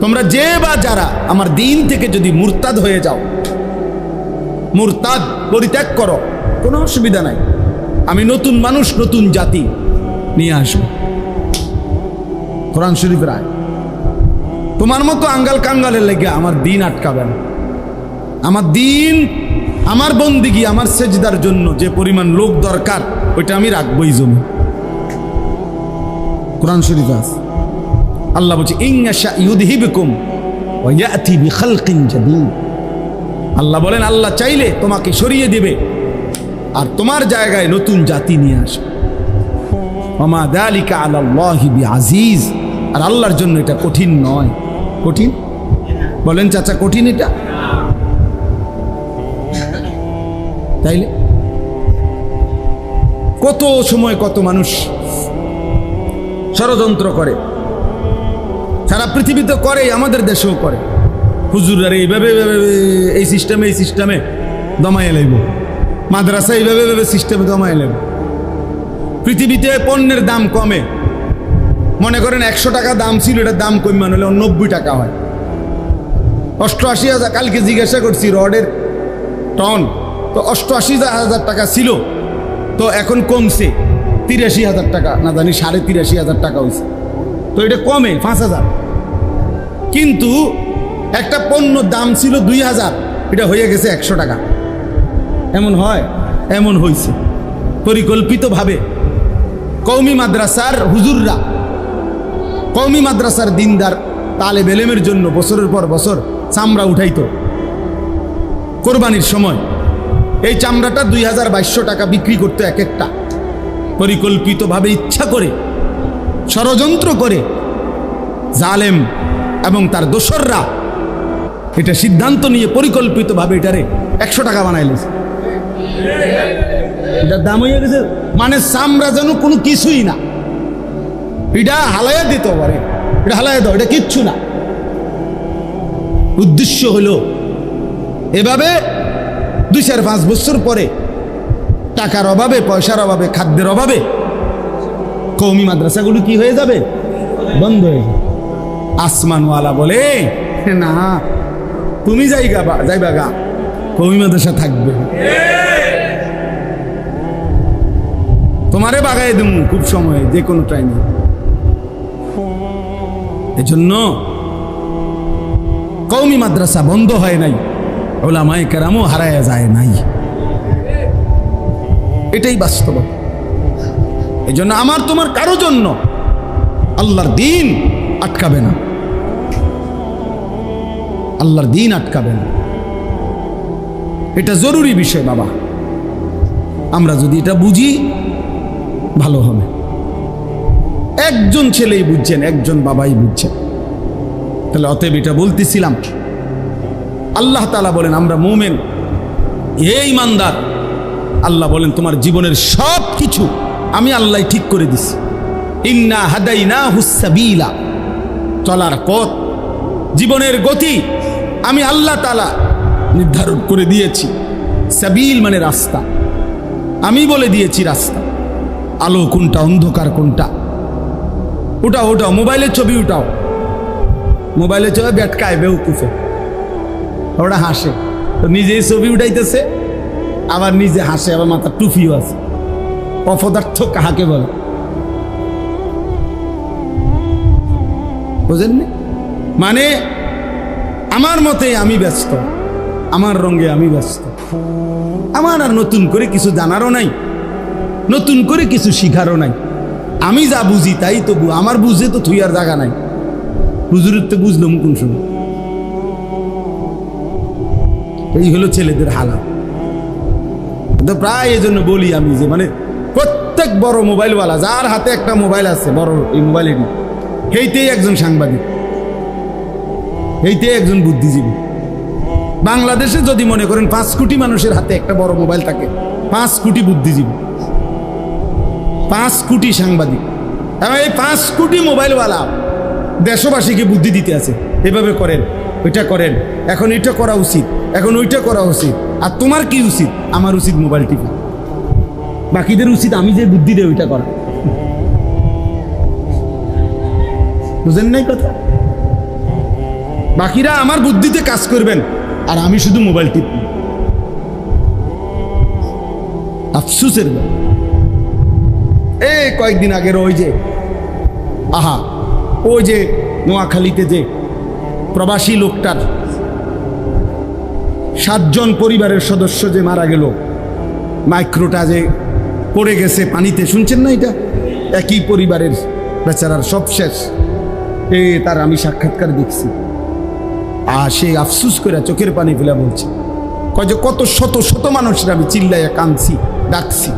তোমরা যে বা যারা আমার দিন থেকে যদি মুরতাদ হয়ে যাও, মুরতাদ পরিত্যাগ করো, কোনো অসুবিধা নাই, আমি নতুন মানুষ নতুন জাতি নিয়ে আসবো। কোরআন শরীফের আয়াত। তোমার মতো আঙ্গাল কাঙ্গালের লেগে আমার দিন আটকাবে না। আমার দিন, আমার বন্দিগি, আমার সেজদার জন্য যে পরিমাণ লোক দরকার ওইটা আমি রাখবোই জমি। কোরআন শরীফ আছে, আল্লাহ বলছে ইনশা ইউযহিবকুম ওয়া ইয়াতি বিখালকিন জাদীদ। আল্লাহ বলেন আল্লাহ চাইলে তোমাকে সরিয়ে দিবে আর তোমার জায়গায় নতুন জাতি নিয়ে আসবে। ওয়া মা যালিকা আলাল্লাহি বিআজিজ। আর আল্লাহর জন্য এটা কঠিন নয়। কঠিন বলেন চাচা, কঠিন এটা? তাইলে কত সময় কত মানুষ ষড়যন্ত্র করে, সারা পৃথিবীতে করে, আমাদের দেশেও করে। হুজুররা এইভাবে এই সিস্টেমে দমাই লাইব, মাদ্রাসা এইভাবে সিস্টেমে দমাই লাইব। পৃথিবীতে পণ্যের দাম কমে, মনে করেন 100 টাকা দাম ছিল, এটার দাম কমে হলে 90 টাকা হয়। 88,000, কালকে জিজ্ঞাসা করছি রডের টন, তো 88,000 টাকা ছিল, তো এখন কমছে 83,000 টাকা, না জানি 83,500 টাকা হয়েছে। তো এটা কমে 5,000। কিন্তু একটা পণ্য দাম ছিল 2,000, এটা হয়ে গেছে 100 টাকা। এমন হয়? এমন হয়েছে পরিকল্পিতভাবে। কওমি মাদ্রাসার হুজুররা, কওমি মাদ্রাসার দিনদার তালেব এলেমের জন্য বছরের পর বছর চামড়া উঠাইতো কোরবানির সময়। এই চামড়াটা 2,200 টাকা বিক্রি করতো এক একটা। পরিকল্পিতভাবে, ইচ্ছা করে, ষড়যন্ত্র করে জালেম এবং তার দোসররা এটা সিদ্ধান্ত নিয়ে পরিকল্পিতভাবে এটারে 100 টাকা বানাইলেছে। এটার দাম হয়ে গেছে, মানে চামড়া যেন কোনো কিছুই না। এটা হালাইয়া দিতে পারে, এটা হালাইয়া দাও, এটা কিচ্ছু না। উদ্দেশ্য হলো এভাবে 2-4-5 বছর পরে টাকার অভাবে, পয়সার অভাবে, খাদ্যের অভাবে কওমি মাদ্রাসাগুলো কি হয়ে যাবে? বন্ধ হয়ে যাবে। আসমানওয়ালা বলে না, তুমি যাইবা গা, কওমি মাদ্রাসা থাকবে, তোমারে বাগাই দেব খুব সময়ে, যে কোনো টাইমে। এজন্য কওমি মাদ্রাসা বন্ধ হয় নাই, উলামায়ে কেরামও হারায়া যায় নাই। এটাই বাস্তব। এজন্য আমার তোমার কারো জন্য আল্লাহর দিন আটকাবে না, আল্লাহর দিন আটকাবে না। এটা জরুরি বিষয় বাবা। আমরা যদি এটা বুঝি ভালো হবে। একজন ছেলেই বুঝছেন, একজন বাবাই বুঝছেন। তাহলে অতএব এটা বলতেছিলাম, আল্লাহ তাআলা বলেন আমরা মুমিন, হে ঈমানদার, আল্লাহ বলেন তোমার জীবনের সব কিছু আমি আল্লাহ ঠিক করে দিছি। ইন্না হাদাইনাহুস সাবিলা, চলার পথ, জীবনের গতি আমি আল্লাহ তাআলা নির্ধারণ করে দিয়েছি। সাবিল মানে রাস্তা, আমি বলে দিয়েছি রাস্তা। আলো কোনটা, অন্ধকার কোনটা, উঠাও উঠাও, মোবাইলের ছবি উঠাও, মোবাইলের ছবি বেটকায় বেউকুফে, ওরা হাসে, তো নিজেই ছবি উঠাইতেছে, আবার নিজে হাসে, আবার মাথার টুপিও আছে। অপদার্থ কাহাকে বলে বুঝেননি? মানে আমার মতে আমি ব্যস্ত, আমার রঙে আমি ব্যস্ত, আমার আর নতুন করে কিছু জানারও নাই, নতুন করে কিছু শিখারও নাই। আমি যা বুঝি তাই তো, আমার বুঝে তো থুই আর জায়গা নাই। হুজুরের তো বুঝলাম কোন সময়। এই হলো ছেলেদের হালাত। তো প্রায় এই জন্য বলি আমি যে মানে প্রত্যেক বড় মোবাইলওয়ালা, যার হাতে একটা মোবাইল আছে বড়, এই মোবাইলেরই, সেইতেই একজন সাংবাদিক, এইতেই একজন বুদ্ধিজীবী। বাংলাদেশে যদি মনে করেন 5 কোটি মানুষের হাতে একটা বড় মোবাইল থাকে, 5 কোটি বুদ্ধিজীবী, 5 কোটি সাংবাদিক, এবং এই 5 কোটি মোবাইলওয়ালা দেশবাসীকে বুদ্ধি দিতে আছে, এভাবে করেন, ওইটা করেন, এখন এটা করা উচিত, এখন ওইটা করা উচিত। আর তোমার কি উচিত? আমার উচিত মোবাইল টিপা। বাকিদের উচিত আমি যে বুদ্ধি দেই ওইটা করা। বুঝেন নাই কথা? বাকিরা আমার বুদ্ধিতে কাজ করবেন আর আমি শুধু মোবাইল টিপব। আফসোসের ব্যাপার। এই কয়েকদিন আগের ওই যে ওই যে নোয়াখালীতে যে প্রবাসী লোকটার 7 জন পরিবারের সদস্য যে মারা গেল, মাইক্রোটা যে পড়ে গেছে পানিতে, শুনছেন না? এটা একই পরিবারের বেচারার সব শেষ। তার আমি সাক্ষাৎকার দেখছি, আর সে আফসুস করে চোখের পানি ফেলে বলছে, কয় যে কত শত শত মানুষের আমি চিল্লাইয়া কাঁদছি, ডাকছি,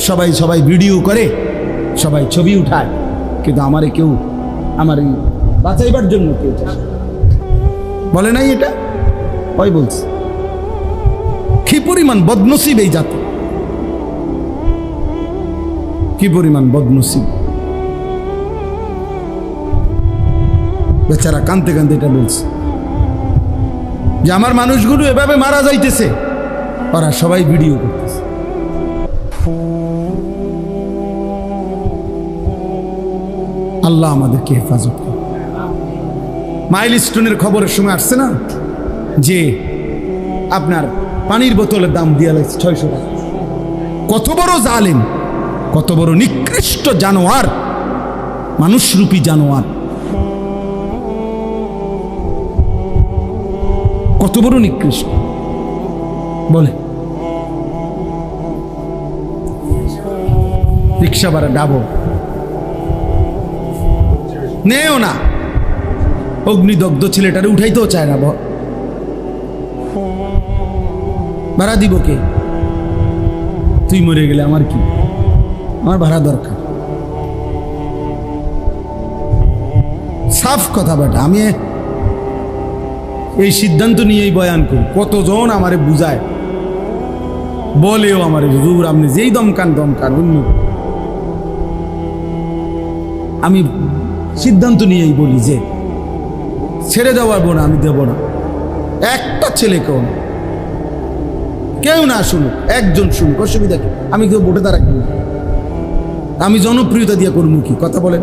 সবাই সবাই ভিডিও করে, সবাই ছবি উঠায়, কিন্তু আমারে কেউ আমার বাঁচাইবার জন্য কেউ বলে নাই। এটা ওই বলছে কি পরিমাণ বদনসিব এই জাতি, কি পরিমাণ বদনসিব। বেচারা কাঁদতে কাঁদতে এটা বলছে যে আমার মানুষগুলো এভাবে মারা যাইতেছে, ওরা সবাই ভিডিও করতেছে। আল্লাহ আমাদেরকে হেফাজত করে। মাইলস্টোনের খবরের সময় আসছে না যে আপনার পানির বোতলের দাম দিয়ে লাগছে 600 টাকা। কত বড় জালেম, কত বড় নিকৃষ্ট জানোয়ার, মানুষরূপী জানোয়ার, কত বড় নিকৃষ্ট বলে। রিক্সা ভাড়া ডাবো নেও না, অগ্নিদগ্ধ ছেলেটারে উঠাইতেও চায় না, ভাড়া দিব কে? তুই মরে গেলে আমার কি, আমার ভাড়া দরকার। সাফ কথা বেটা, আমি এই সিদ্ধান্ত নিয়েই বয়ান করি। কতজন আমারে বুঝায়, বলেও আমারে হুজুর আপনি যেই দমকান অন্য, আমি সিদ্ধান্ত নিয়েই বলি যে ছেড়ে দেওয়াবো না, আমি দেব না। একটা ছেলে কেউ না শুনুক, একজন শুনুক, অসুবিধা কি? আমি কেউ ভোটে দাঁড়াই না, আমি জনপ্রিয়তা দিয়ে করবো কি? কথা বলেন।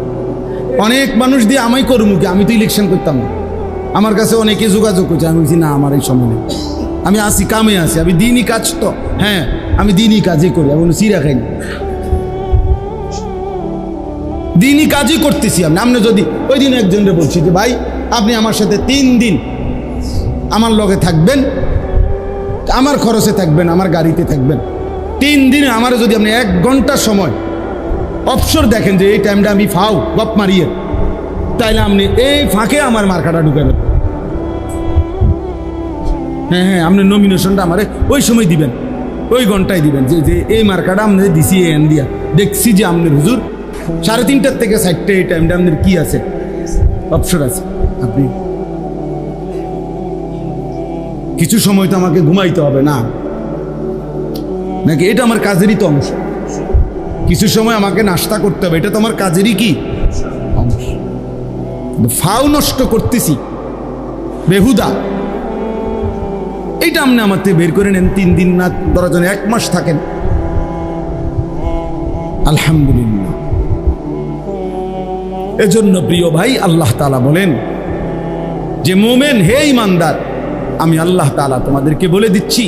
অনেক মানুষ দিয়ে আমায় করবো কি? আমি তো ইলেকশন করতাম না, আমার কাছে অনেকে যোগাযোগ করছে, আমি বলছি না আমার এই সময় নেই, আমি আসি কামে আসি, আমি দিনই কাজ তো, হ্যাঁ আমি দিনই কাজই করি, আমি চিরা খাইনি, দিনই কাজই করতেছি। আপনি যদি ওই দিন একজনকে বলছি যে ভাই আপনি আমার সাথে 3 দিন আমার লগে থাকবেন, আমার খরচে থাকবেন, আমার গাড়িতে থাকবেন, 3 দিনে আমার যদি আপনি 1 ঘন্টা সময় অবসর দেখেন যে এই টাইমটা আমি ফাও গপ মারিয়ে, তাইলে আপনি এই ফাঁকে আমার মার্কাটা ঢুকাবেন। হ্যাঁ, আপনি নমিনেশনটা আমারে ওই সময় দিবেন, ওই ঘন্টায় দিবেন, যে এই মার্কাটা আপনি দিছি এন দিয়া, দেখছি যে আপনার হুজুর 3:30 থেকে 4টে এই টাইমটা আপনার কি আছে, অবসর আছে। আপনি কিছু সময় তো আমাকে ঘুমাইতে হবে না নাকি? এটা আমার কাজেরই তো অংশ। কিছু সময় আমাকে নাস্তা করতে হবে, এটা তো আমার কাজেরই কি অংশ। ফাও নষ্ট করতেছি বেহুদা, এইটা আপনি আমার থেকে বের করে নেন। 3 দিন না, ধরাজন 1 মাস থাকেন, আলহামদুলিল্লাহ। এজন্য প্রিয় ভাই, আল্লাহ তাআলা বলেন যে মোমেন হে ঈমানদার, আমি আল্লাহ তাআলা তোমাদেরকে বলে দিচ্ছি,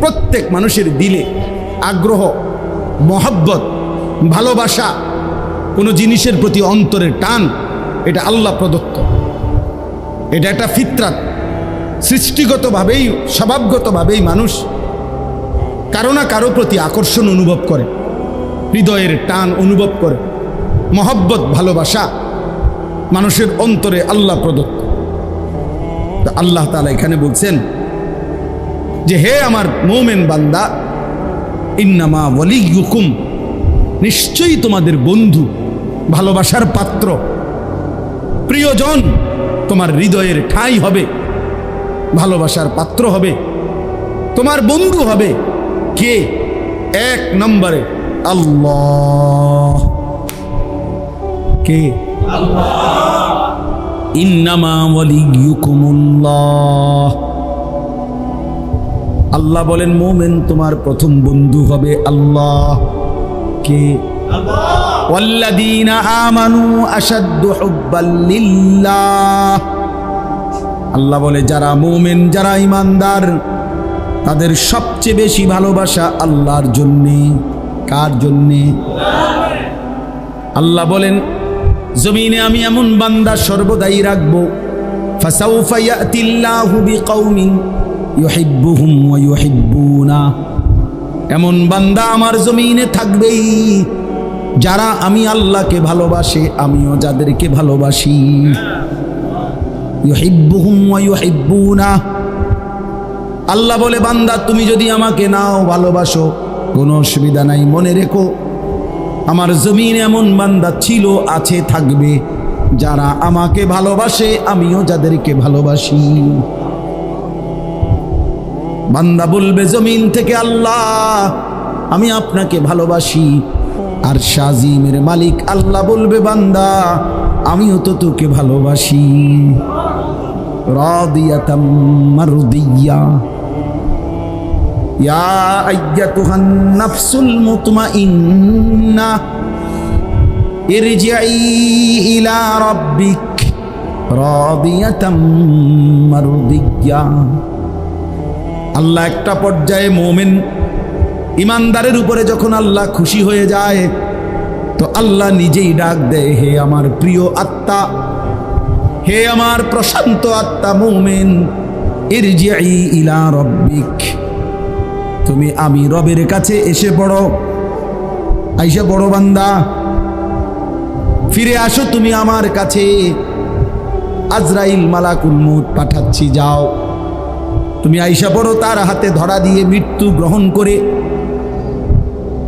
প্রত্যেক মানুষের দিলে আগ্রহ, মহব্বত, ভালোবাসা, কোনো জিনিসের প্রতি অন্তরের টান, এটা আল্লাহ প্রদত্ত, এটা একটা ফিতরাত। সৃষ্টিগতভাবেই, স্বভাবগতভাবেই মানুষ কারো না কারো প্রতি আকর্ষণ অনুভব করে, হৃদয়ের টান অনুভব করে, মহব্বত, ভালোবাসা মানুষের অন্তরে আল্লাহ প্রদত্ত। আল্লাহ তাআলা এখানে বলছেন যে হে আমার মুমিন বান্দা, ইন্নামা ওয়ালিয়ুকুম, নিশ্চয়ই তোমাদের বন্ধু, ভালোবাসার পাত্র, প্রিয়জন, তোমার হৃদয়ের ঠাঁই হবে, ভালোবাসার পাত্র হবে, তোমার বন্ধু হবে কে? 1 নম্বরে আল্লাহ। কে? আল্লাহ। ইন্নামা ওয়ালিয়ুকুমুল্লাহ, আল্লাহ বলেন মুমিন তোমার প্রথম বন্ধু হবে আল্লাহ। কে? আল্লাহ। ওয়াল্লাযীনা আমানু আশাদ্দু হুব্বাল লিল্লাহ, আল্লাহ বলে যারা মুমিন, যারা ঈমানদার, তাদের সবচেয়ে বেশি ভালোবাসা আল্লাহর জন্যে। কার জন্যে? আল্লাহ বলেন জমিনে আমি এমন বান্দা সর্বদাই রাখবো, ফাসাউফা ইয়াতিল্লাহু বিকাউমিন ইউহিব্বুহুম ওয়া ইউহিব্বুনা। এমন বান্দা আমার জমিনে থাকবেই যারা আমি আল্লাহকে ভালোবাসে, আমিও যাদেরকে ভালোবাসি। ইউহিব্বুহুম ওয়া ইউহিব্বুনা। আল্লাহ বলে বান্দা তুমি যদি আমাকে নাও ভালোবাসো, কোনো অসুবিধা নাই। মনে রেখো আমার জমিনে এমন বান্দা ছিল, আছে, থাকবে যারা আমাকে ভালোবাসে, আমিও যাদেরকে ভালোবাসি। বান্দা বলবে জমিন থেকে আল্লাহ আমি আপনাকে ভালোবাসি, আর শাজিমের মালিক আল্লাহ বলবে বান্দা আমিও তো তোকে ভালোবাসি। রাদিয়াতাম মারদিয়া। ইয়া আইয়াতুহান নাফসুল মুতমাইন্না ইরজিই ইলা রাব্বিক রাদিয়াতাম মারদিয়া। আল্লাহ একটা পর্যায়ে মুমিন ইমানদারের উপরে যখন আল্লাহ খুশি হয়ে যায়, তো আল্লাহ নিজেই ডাক দেয়, হে আমার প্রিয় আত্মা, হে আমার প্রশান্ত আত্মা মুমিন, ইরজিই ইলা রাব্বিক, তুমি আমি রবের কাছে এসে পড়ো, আইসা বড় বান্দা, ফিরে আসো তুমি আমার কাছে। আজরাইল মালাকুল মউত পাঠাচ্ছি, যাও তুমি আইসা পড়ো তার হাতে ধরা দিয়ে মৃত্যু গ্রহণ করে।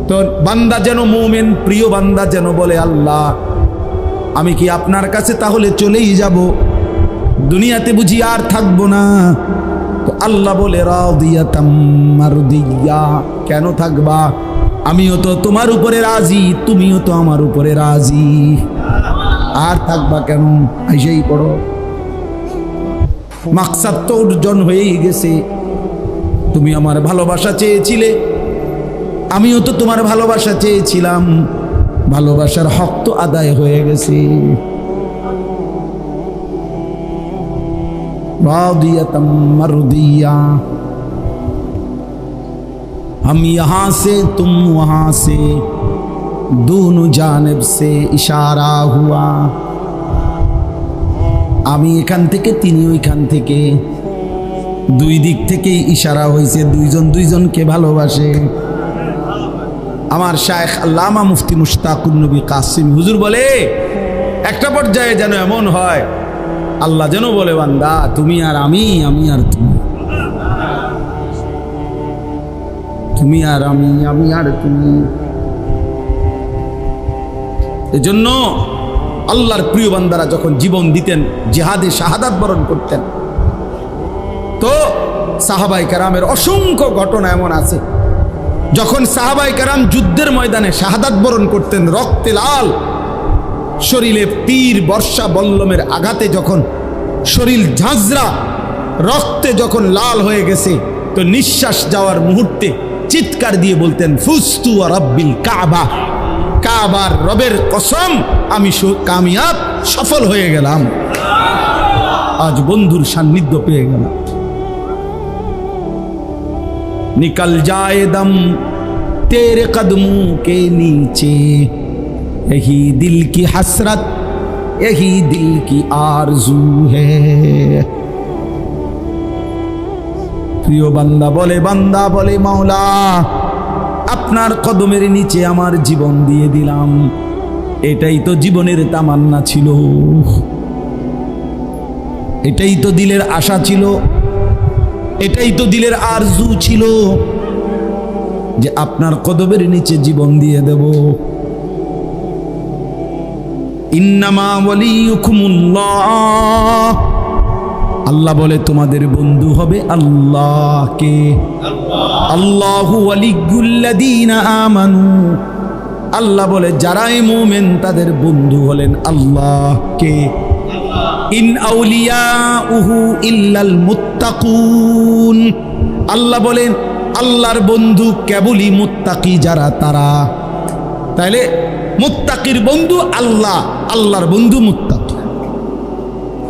তো বান্দা যেন মুমিন প্রিয় বান্দা যেন বলে আল্লাহ আমি কি আপনার কাছে তাহলে চলেই যাব, দুনিয়াতে বুঝি আর থাকবো না? তো আল্লাহ বলে রাদিয়াতাম মারদিয়া। কেন থাকবা? আমিও তো তোমার উপরে রাজি, তুমিও তো আমার উপরে রাজি, আর থাকবা কেন? আইসাই পড়ো। মাকসাদ তো অর্জন হয়েই গেছে। তুমি আমার ভালোবাসা চেয়েছিলে, আমিও তো তোমার ভালোবাসা চেয়েছিলাম, ভালোবাসার হক তো আদায় হয়ে গেছে। रादियतम मर्दिया। हम यहाँ से तुम वहाँ से, दोनों जानिब से इशारा हुआ। আমি এখান থেকে তিনি ওইখান থেকে, দুই দিক থেকেই ইশারা হয়েছে, দুইজন দুইজনকে ভালোবাসে। আমার শায়েখ আল্লামা মুফতি মুশতাকুন নবী কাসিম হুজুর বলে একটা পর্যায়ে যেন এমন হয় আল্লাহ যেন বলে বান্দা তুমি আর আমি, আমি আর তুমি, তুমি আর আমি, আমি আর তুমি। এজন্য আল্লাহর প্রিয় বান্দারা যখন জীবন দিতেন, জিহাদে শাহাদাত বরণ করতেন, তো সাহাবায়ে কেরামের অসংখ্য ঘটনা এমন আছে যখন সাহাবায়ে কেরাম যুদ্ধের ময়দানে শাহাদাত বরণ করতেন, রক্তে লাল, শরীরে তীর বর্ষা বল্লমের আঘাতে যখন শরীর ঝাঁঝরা রক্তে যখন লাল হয়ে গেছে, তো নিঃশ্বাস যাওয়ার মুহূর্তে চিৎকার দিয়ে বলতেন ফুস্তু ওয়া রাব্বিল কাবা, কাবার রবের কসম আমি কামিয়াব, সফল হয়ে গেলাম, আজ বন্ধুর সান্নিধ্য পেয়ে গেলাম। निकल जाए दम तेरे कदमों के नीचे, यही दिल की हसरत, यही दिल की आरज़ू है। প্রিয় বান্দা বলে মাওলা আপনার কদমের নিচে আমার জীবন দিয়ে দিলাম, এটাই তো জীবনের তামান্না ছিল, এটাই তো দিলের আশা ছিল, এটাই তো দিলের আরজু ছিল যে আপনার কদমের নিচে জীবন দিয়ে দেব। ইন্নামা ওয়ালিয়ুকুমুল্লাহ, আল্লাহ বলে তোমাদের বন্ধু হবে আল্লাহকে। আল্লাহু ওয়ালিয়ুল্লাযীনা আমানু, আল্লাহ বলে যারাই মুমিন তাদের বন্ধু হলেন আল্লাহকে। ইন আউলিয়াউহু ইল্লাল মুত্তাকুন, আল্লাহ বলেন আল্লাহর বন্ধু কেবলই মুত্তাকি যারা, তারা। তাইলে মুত্তাকির বন্ধু আল্লাহ, আল্লাহর বন্ধু মুত্তাকি।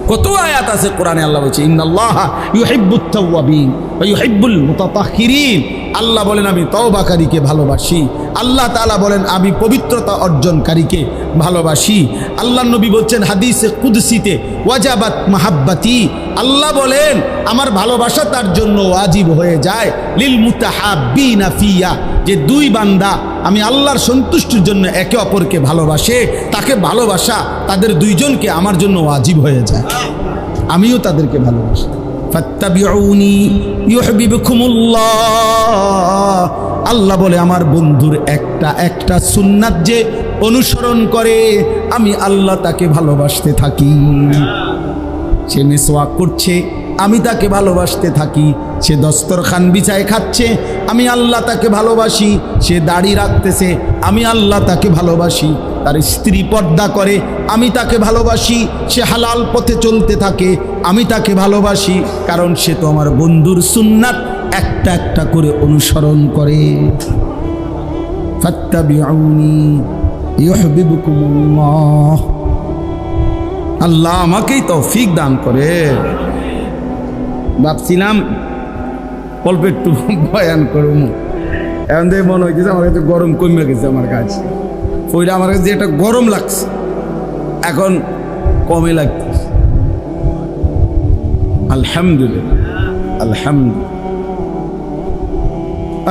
কত আয়াত আছে কোরআনে, আল্লাহ বলছে ইন্নাল্লাহা ইউহিব্বুত তাওয়াবিন ওয়া ইউহিব্বুল মুতাতাহহিরিন। আল্লাহ বলেন আমি তওবাকারীকে ভালোবাসি। আল্লাহ তাআলা বলেন আমি পবিত্রতা অর্জনকারীকে ভালোবাসি। আল্লাহ নবী বলছেন হাদিসে কুদসিতে ওয়াজাবাত মাহাব্বাতি, আল্লাহ বলেন আমার ভালোবাসা তার জন্য ওয়াজিব হয়ে যায়। লিল মুতাহাব্বিনা ফিয়া, যে দুই বান্দা আমি আল্লাহর সন্তুষ্টির জন্য একে অপরকে ভালোবাসে, তাকে ভালোবাসা তাদের দুইজনকে আমার জন্য ওয়াজিব হয়ে যায়, আমিও তাদেরকে ভালোবাসি। ফাত্তাবিউনি ইউহিব্বুকুমুল্লাহ, আল্লাহ বলে আমার বন্ধুর একটা একটা সুন্নাত যে অনুসরণ করে আমি আল্লাহ তাকে ভালোবাসতে থাকি। সে মিসওয়াক করছে, আমি তাকে ভালোবাসতে থাকি। সে দস্তরখান বিছায় খাচ্ছে, আমি আল্লাহ তাকে ভালোবাসি। সে দাড়ি রাখতেছে, আমি আল্লাহ তাকে ভালোবাসি। তার স্ত্রী পর্দা করে, আমি তাকে ভালোবাসি। সে হালাল পথে চলতে থাকে, আমি তাকে ভালোবাসি, কারণ সে তো আমার বন্ধুর সুন্নাত একটা একটা করে অনুসরণ করে। ফাত্তাবিউনি ইউহিব্বুকুমুল্লাহ। আল্লাহ আমাকেই তৌফিক দান করে। ভাবছিলাম অল্প একটু বয়ান করবো, এখন থেকে মনে হইতেছে আমার কাছে গরম কমে গেছে। আমার কাছে ওইটা আমার কাছে যেটা গরম লাগছে এখন কমে লাগতেছে। আলহামদুলিল্লাহ, আলহামদুলিল্লাহ।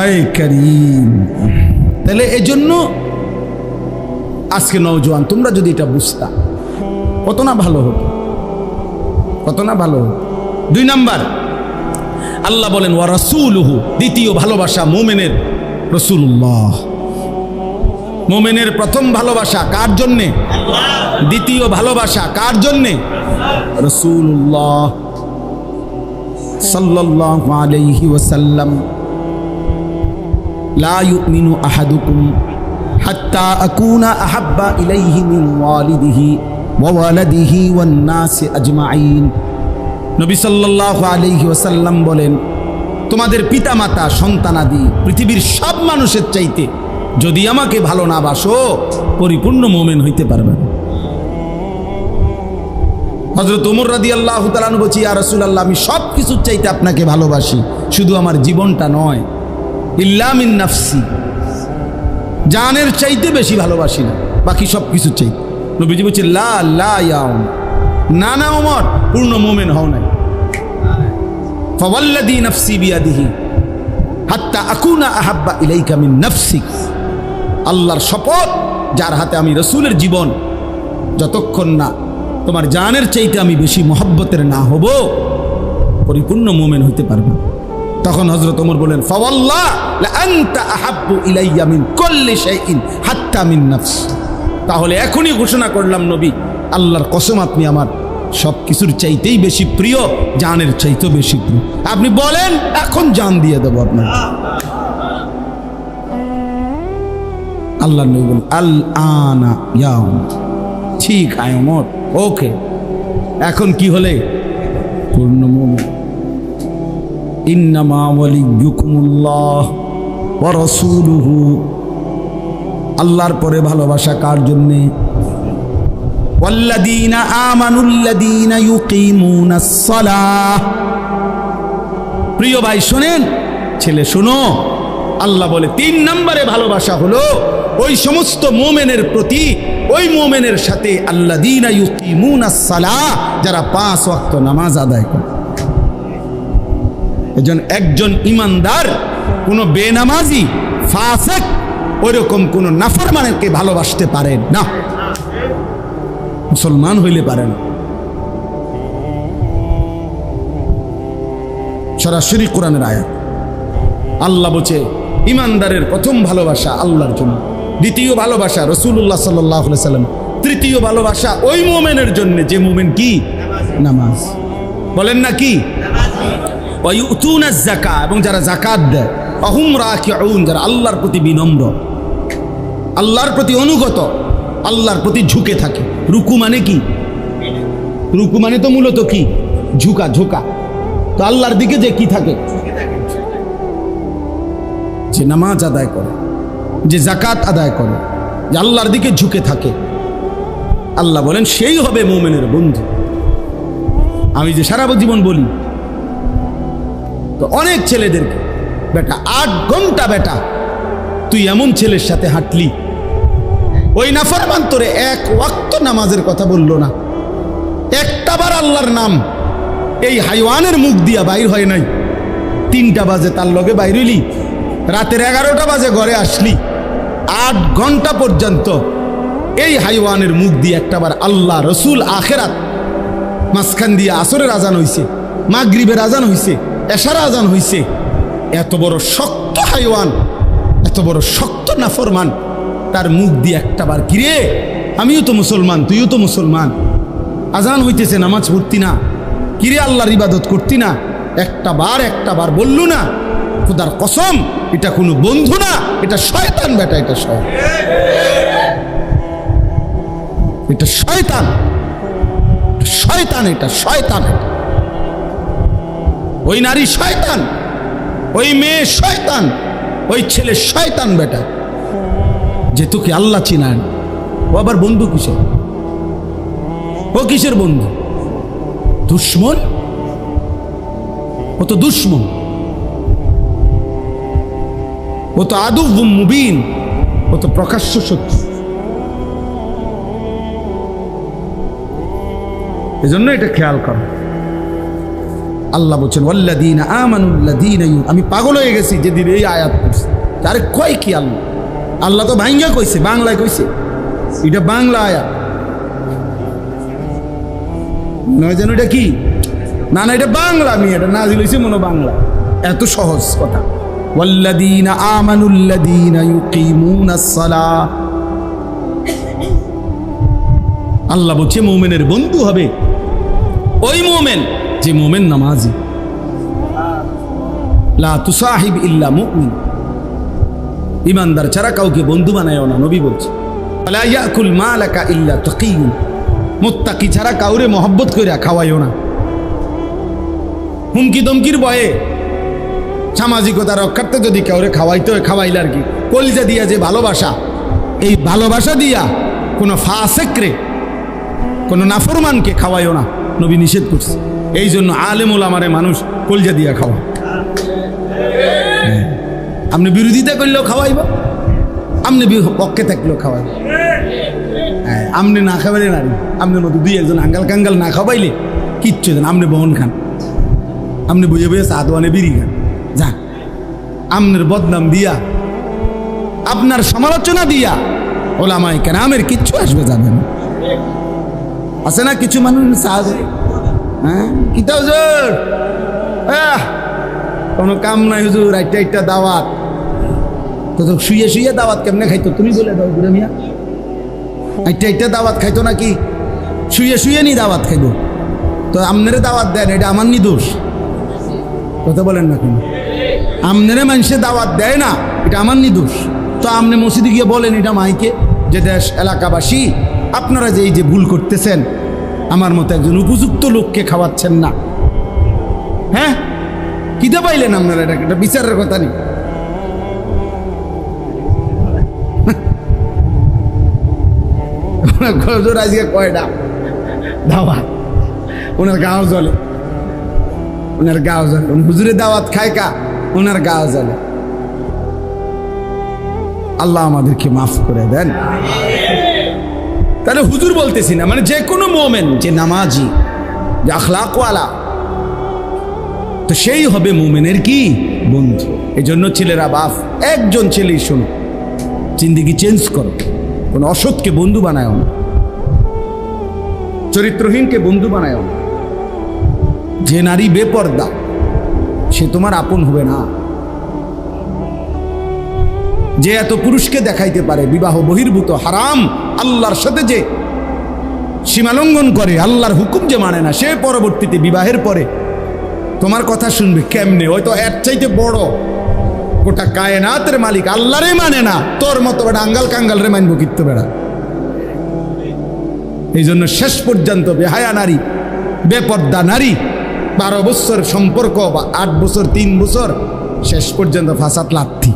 এই কারীম, তাহলে এই জন্য আজকে নওজোয়ান তোমরা যদি এটা বুঝতা কত না ভালো হতো, কত না ভালো হতো। 2 নাম্বার আল্লাহ বলেন ওয়া রাসূলুহু, দ্বিতীয় ভালোবাসা মুমিনের রাসূলুল্লাহ। মুমিনের প্রথম ভালোবাসা কার জন্যে? দ্বিতীয় ভালোবাসা কার জন্যে? রাসূলুল্লাহ সাল্লাল্লাহু আলাইহি ওয়াসাল্লাম। লা ইউমিনু আহাদুকুম হাত্তা আকুনা আহাব্বা ইলাইহি মিন ওয়ালিদিহি ওয়া ওয়ালাদিহি ওয়ান নাসি আজমাইন। নবী সাল্লাল্লাহু আলাইহি ওয়াসাল্লাম বলেন তোমাদের পিতামাতা সন্তানাদি পৃথিবীর সব মানুষের চাইতে যদি আমাকে ভালো না বাসো পরিপূর্ণ মুমিন হইতে পারবে না। হযরত ওমর রাদিয়াল্লাহু তাআলা আনহু বলেন ইয়া রাসূলুল্লাহ, আমি সব কিছুর চাইতে আপনাকে ভালোবাসি, শুধু আমার জীবনটা নয়। ইল্লা মিন নাফসি, জানের চাইতে বেশি ভালোবাসি না, বাকি সব কিছুর চাইতে। নবীজি বলছেন লা লা ইয়া ওমর, না না ওমর, পূর্ণ মুমিন হও নাই। ফাওয়াল্লাযী নাফসি বিয়াদিহি হাত্তা আকুনা আহাব্বা ইলাইকা মিন নাফসিক। আল্লাহর শপথ, যার হাতে আমি রাসূলের জীবন, যতক্ষণ না তোমার জানের চাইতে আমি বেশি মহব্বতের না হব পরিপূর্ণ মুমিন হইতে পারবে। তখন হযরত ওমর বলেন ফাওয়াল্লাহ লা আনতা আহাব্বু ইলাইয়া মিন কুল্লি শাইইন হাত্তা মিন নাফস। তাহলে এখনই ঘোষণা করলাম নবী, আল্লাহর কসম আপনি আমার সব কিছুর চাইতেই বেশি প্রিয়, জানের চাইতেও বেশি প্রিয়। আপনি বলেন এখন জান দিয়ে দেব আপনার। আল্লাহ নবী বলেন আল আনা ইয়া ওমর, ঠিক আয় ওমর, ওকে, এখন কি হলে পূর্ণ মুমিন। ইন্নামা ওয়ালিয়ুকুমুল্লাহ ওয়া রাসূলুহু, আল্লাহর পরে ভালোবাসা কার জন্যে? ওয়াল্লাযীনা আমানুল্লাযীনা ইউকিমুনাস সালাহ। প্রিয় ভাই শোনেন, ছেলে শোনো, আল্লাহ বলে 3 নম্বরে ভালোবাসা হলো ওই সমস্ত মুমিনের প্রতি, ওই মুমিনের সাথে আল্লাযীনা ইউকিমুনাস সালাহ, যারা 5 ওয়াক্ত নামাজ আদায় করে। এজন্য একজন ইমানদার কোনো বেনামাজি ফাসিক ওইরকম কোন নাফরমানকে ভালোবাসতে পারে না, মুসলমান হইলে পারে না। সরাসরি কোরআনের আয়াত। আল্লাহ বলছে ইমানদারের প্রথম ভালোবাসা আল্লাহর জন্য, দ্বিতীয় ভালোবাসা রাসূলুল্লাহ সাল্লাল্লাহু আলাইহি ওয়াসাল্লাম, তৃতীয় ভালোবাসা ওই মুমিনের জন্য যে মুমিন কি নামাজ বলেন না কি ওয়া ইউতুনাজ যাকাত, এবং যারা যাকাত দেয়, আহুম রাকিউন, যারা আল্লাহর প্রতি বিনম্র, আল্লাহর প্রতি অনুগত, আল্লাহর প্রতি ঝুঁকে থাকে। রুকু মানে কি? রুকু মানে তো মূলত কি? ঝুঁকা, ঝুঁকা। তো আল্লাহর দিকে যে কি থাকে, যে নামাজ আদায় করে, যে যাকাত আদায় করে, যে আল্লাহর দিকে ঝুঁকে থাকে, আল্লাহ বলেন সেই হবে মুমিনের বন্ধু। আমি যে সারা জীবন বলি, তো অনেক ছেলেদেরকে, বেটা 8 ঘন্টা বেটা তুই এমন ছেলের সাথে হাঁটলি, ওই নাফরমান তোরে 1 ওয়াক্ত নামাজের কথা বললো না, একটাবার আল্লাহর নাম এই হাইওয়ানের মুখ দিয়া বাইর হয় নাই। 3টা বাজে তার লগে বাইর হইলি, রাতের 11টা বাজে ঘরে আসলি, 8 ঘন্টা পর্যন্ত এই হাইওয়ানের মুখ দিয়ে একটাবার আল্লাহ, রসুল, আখেরাত, মাঝখান দিয়ে আসরের আজান হইছে, মাগরিবের আজান হইছে, এশার আজান হইছে। এত বড় শক্ত হাইওয়ান, এত বড় শক্ত নাফরমান, তার মুখ দিয়ে একটাবার, কিরে আমিও তো মুসলমান, তুইও তো মুসলমান, আজান হইতেছে নামাজ পড়তি না, কিরে আল্লাহর ইবাদত করতি না, একটাবার বললু না? খোদার কসম, এটা কোনো বন্ধু না, এটা শয়তান বেটা, এটা শয়তান, এটা শয়তান, শয়তান, এটা শয়তান। ওই নারী শয়তান, ওই মেয়ে শয়তান, ওই ছেলে শয়তান বেটা, যে তোকে আল্লাহ চিনায়। ও আবার বন্ধু কিসের? ও কিসের বন্ধু? দুশ্মন। ও তো দুশ্মন, ও তো আদুউম মুবিন, ও তো প্রকাশ্য শত্রু। এজন্য এটা খেয়াল করো। আল্লাহ বলছেন ওয়াল্লাযীনা আমানুল্লাযীনা, আমি পাগল হয়ে গেছি যেদিন এই আয়াত পড়ছি। আরে কয় কি আল্লাহ? আল্লাহ তো ভাঙ্গা কইছে, বাংলায় কইছে, এটা বাংলা আয়াত নয়, যেন এটা কি না, না এটা বাংলা, আমি এটা নাজিল হইছে মনে বাংলা। এত সহজ কথা। ওয়াল্লাযীনা আমানুল্লাযীনা ইউকিমুনাস সালাহ, আল্লাহ বলছে মুমিনের বন্ধু হবে ওই মুমিন যে মুমিন নামাজি। লা তুসাহিব ইল্লা মুমিন, ইমানদার ছাড়া কাউকে বন্ধু বানায়ও না, নবী বলছে। লা ইয়াকুল মালাকা ইল্লা তাকিয়ুন, মুত্তাকি ছাড়া কাউরে মহব্বত কইরা খাওয়াইও না। হুমকি দমকির ভয়ে সামাজিকতা রক্ষার্থে যদি কাউরে খাওয়াইতে হয়, খাওয়াইলে আর কি, কলিজা দিয়া যে ভালোবাসা, এই ভালোবাসা দিয়া কোনো ফাসেকরে, কোনো নাফরমানকে খাওয়াইও না, নবী নিষেধ করছে। এই জন্য আলেম ওলামারে মানুষ কলিজা দিয়া খাওয়া। আপনি বিরোধিতা করলেও খাওয়াইব, আপনি পক্ষে থাকলেও খাওয়াইব। আপনি না খাওয়াইলে নারী, আপনার মতো 2-1 আঙ্গাল কাঙ্গাল না খাওয়াইলে কিচ্ছু দেন, আপনি বহন খান, আপনি বইয়ে বইয়ে চা দোয়ানে বিড়ি খান, যান। আপনার বদনাম দিয়া, আপনার সমালোচনা দিয়া ওলামায়ে কেরামের কিচ্ছু আসবে যাবে না। আছে না কিছু মানুষ হ্যাঁ কিতা হুজুর, কোনো কাম নাই হুজুর, একটা দাওয়াত, তো শুয়ে শুয়ে দাওয়াত কেমনে খাইতো তুমি বলে দাও বুড়া মিয়া। একটা দাওয়াত খাইতো নাকি? শুয়ে শুয়ে নি দাওয়াত খাইব, তো আমনেরে দাওয়াত দেন, এটা আমার নি দোষ? কথা বলেন না কেন? আমনেরে মানুষে দাওয়াত দেয় না, এটা আমার নি দোষ? তো আমনে মসজিদে গিয়ে বলেন এটা মাইকে, যে দেশ এলাকাবাসী আপনারা যে এই যে ভুল করতেছেন, আমার মতো একজন উপযুক্ত লোককে খাওয়াচ্ছেন না। হ্যাঁ কিতে পাইলেন আপনারা? এটা বিচারের কথা নেই। আজকে কয়টা দাওয়াত, ওনার গাও জ্বলে, ওনার গাও জ্বলে, হুজুরের দাওয়াত খায় কা, ওনার গাও জ্বলে। আল্লাহ আমাদেরকে মাফ করে দেন। তাহলে হুজুর বলতেছি না, মানে যে কোনো মোমেন যে নামাজি, যে আখলাকওয়ালা, তো সেই হবে মোমেনের কি বন্ধু। এই জন্য ছেলেরা, বাপ একজন ছেলেই শোনো, জিন্দিগি চেঞ্জ করো, কোনো অসৎকে বন্ধু বানায় না, চরিত্রহীনকে বন্ধু বানায় না। যে নারী বেপর্দা সে তোমার আপন হবে না। যে এত পুরুষকে দেখাইতে পারে বিবাহ বহির্ভূত হারাম, আল্লাহর সাথে যে সীমালঙ্ঘন করে, আল্লাহর হুকুম যে মানে না, সে পরবর্তীতে বিবাহের পরে তোমার কথা শুনবে কেমনে? হয়তো এর চাইতে বড় গোটা কায়নাতের মালিক আল্লাহরে মানে না, তোর মতো বেড়া আঙ্গাল কাঙ্গাল রে মানবো কিত্ত বেড়া। এই জন্য শেষ পর্যন্ত বেহায়া নারী, বেপর্দা নারী, 12 বছর সম্পর্ক বা 8 বছর 3 বছর, শেষ পর্যন্ত ফাসাদ লাথি।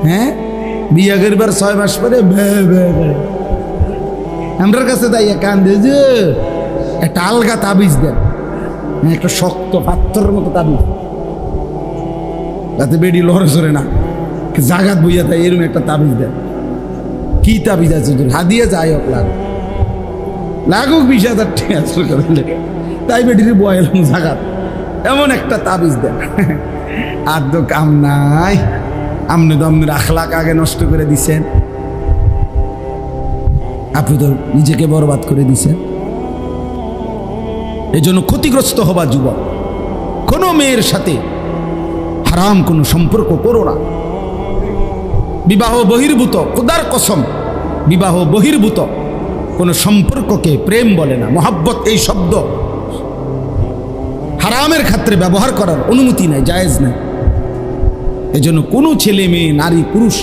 হ্যাঁ বিয়া করবার 6 মাস পরে আমরার কাছে দাইয়া কান্দে যে একটা আলগা তাবিজ দেন, একটা শক্ত পাথরের মতো তাবিজ, যাতে বেডি লড়ে সরে না, জাগাত বইয়া দেয়, এরকম একটা তাবিজ দেন। কি তাবিজ আছে হাদিয়া যাই হোক লাগুক 20,000 টাকা করলে, তাই বেডির বয়েলাম জাগাত, এমন একটা তাবিজ দেন। আর তো কাম নাই, আপনি তো আপনার আখলাক আগে নষ্ট করে দিছেন, আপনি তো নিজেকে বরবাদ করে দিছেন। এই জন্য ক্ষতিগ্রস্ত হবা যুবক, কোনো মেয়ের সাথে হারাম কোনো সম্পর্ক করো না। বিবাহ বহির্ভূত, খোদার কসম, বিবাহ বহির্ভূত কোনো সম্পর্ককে প্রেম বলে না। মোহাব্বত এই শব্দ হারামের ক্ষেত্রে ব্যবহার করার অনুমতি নাই, জায়েজ নাই। এই জন্য কোনো ছেলে মেয়ে, নারী পুরুষ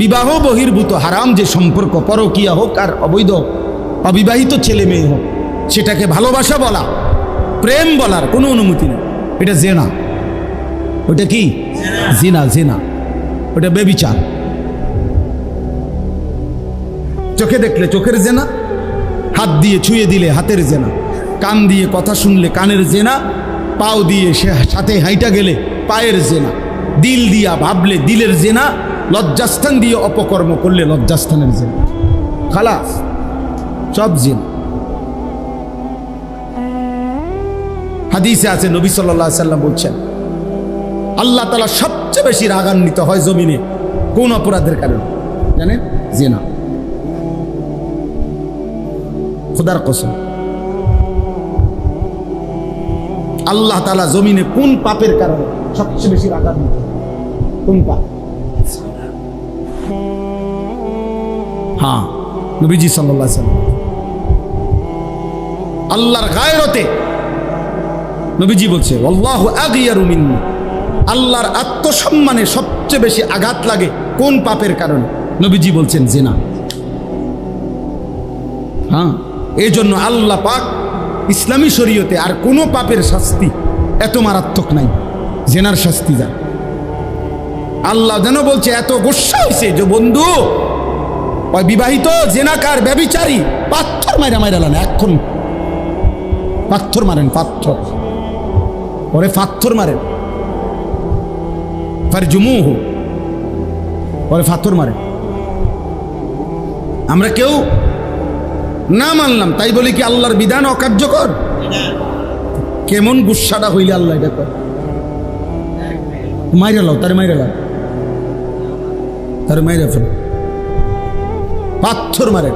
বিবাহ বহির্ভূত হারাম যে সম্পর্ক, পরকীয়া হোক আর অবৈধ অবিবাহিত ছেলে মেয়ে হোক, সেটাকে ভালোবাসা বলা, প্রেম বলার কোনো অনুমতি নেই। এটা জেনা। ওটা কি জিনা? জিনা, ওটা বেবিচার। চোখে দেখলে চোখের জেনা, হাত দিয়ে ছুঁয়ে দিলে হাতের জেনা, কান দিয়ে কথা শুনলে কানের জেনা, পাও দিয়ে সে সাথে হাইটা গেলে পায়ের জেনা, দিল দিয়া ভাবলে দিলের জেনা, লজ্জাস্থান দিয়ে অপকর্ম করলে লজ্জাস্থানের জেনা। খালাস, সব জেনা। হাদিসে আছে, নবী সাল্লাল্লাহু আলাইহি সাল্লাম বলছেন, আল্লাহ তাআলা সবচেয়ে বেশি রাগান্বিত হয় জমিনে কোন অপরাধের কারণে জানেন? জিনা। খোদার কসম, আল্লাহ তাআলা জমিনে কোন পাপের কারণে সবচেয়ে বেশি রাগান্বিত? কোন পাপ? হ্যাঁ, নবীজি সাল্লাল্লাহু আলাইহি সাল্লাম আল্লাহর গায়রতে নবীজি বলছে, আল্লাহু আগিয়ারু মিন্নি, আল্লাহর আত্মসম্মানে সবচেয়ে বেশি আঘাত লাগে কোন পাপের কারণে? নবীজি বলছেন জিনা। হ্যাঁ, এই জন্য আল্লাহ পাক ইসলামী শরীয়তে আর কোনো পাপের শাস্তি এত মারাত্মক নাই, জেনার শাস্তি যা। আল্লাহ যেন বলছে, এত গোস্বা হয়েছে যে বন্ধু ওই বিবাহিত জেনাকার ব্যভিচারী পাথর মাইরা মাইরা লান, এখন পাথর মারেন, পাথর ওরে পাথর মারেন, ফারজুমুহু, ওরে পাথর মারেন। আমরা কেউ না মানলাম তাই বলি কি আল্লাহর বিধান অকার্যকর? কেমন গুসাটা হইলে আল্লাহ এটা কর? মাইরা লাও, তারে মাইরা লাও, তারে মাইরা ফেল, পাথর মারেন।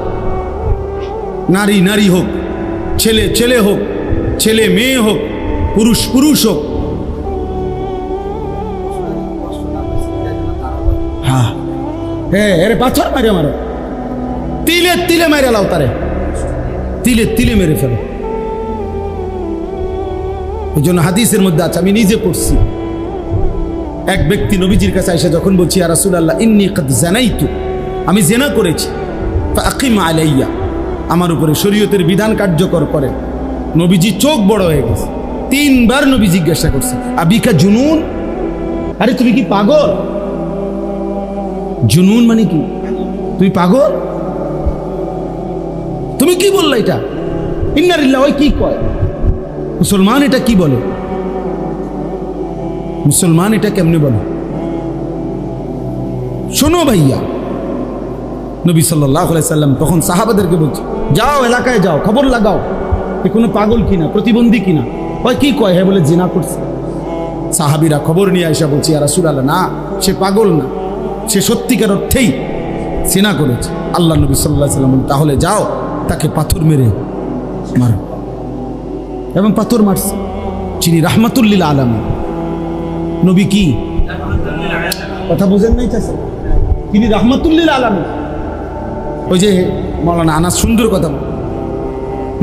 নারী নারী হোক, ছেলে ছেলে হোক, ছেলে মেয়ে হোক, পুরুষ পুরুষ হোক। হ্যাঁ হ্যাঁ, এরে পাথর মারে মারো, তিলে তিলে মেরে লাও, তারে তিলে তিলে মেরে ফেলো। এই জন্য হাদিসের মধ্যে আছে, আমি নিজে পড়ছি, এক ব্যক্তি নবীজির কাছে এসে যখন বলছি, ইয়া রাসূলুল্লাহ ইন্নী কাদ জানাইতু, আমি জেনা করেছি, ফাকিম আলাইয়া, আমার উপরে শরীয়তের বিধান কার্যকর করে। নবীজি চোখ বড় হয়ে গেছে, 3 বার নবী জিজ্ঞাসা করছে, আবিকা জুনুন, আরে তুমি কি পাগল? জুনুন মানে কি? তুই পাগল? তুমি কি বললা এটা? ইন্নালিল্লাহি ওই কি কয়? মুসলমান এটা কি বলে? মুসলমান এটা কেমনে বলে? শোনো ভাইয়া, নবী সাল্লাল্লাহু আলাইহি সাল্লাম তখন সাহাবাদেরকে বলছে, যাও এলাকায় যাও, খবর লাগাও এ কোনো পাগল কিনা, প্রতিবন্ধী কিনা। ওই কি কয়? হ্যাঁ বলে জিনা করছে। সাহাবীরা খবর নিয়ে আইসা বলছে, ইয়া রাসূলুল্লাহ না, সে পাগল না, সে সত্যিকার অর্থেই জিনা করেছে। আল্লাহ নবী সাল্লাল্লাহু আলাইহি সাল্লাম তাহলে যাও তাকে পাথর মেরে মারো, এবং পাথর মারছে। যিনি রাহমাতুল লিল আলামিন, নবী কি কথা বুঝেন নাই? চাচা, তিনি রাহমাতুল লিল আলামিন। ওই যে মাওলানা আনাস সুন্দর কথা বলে,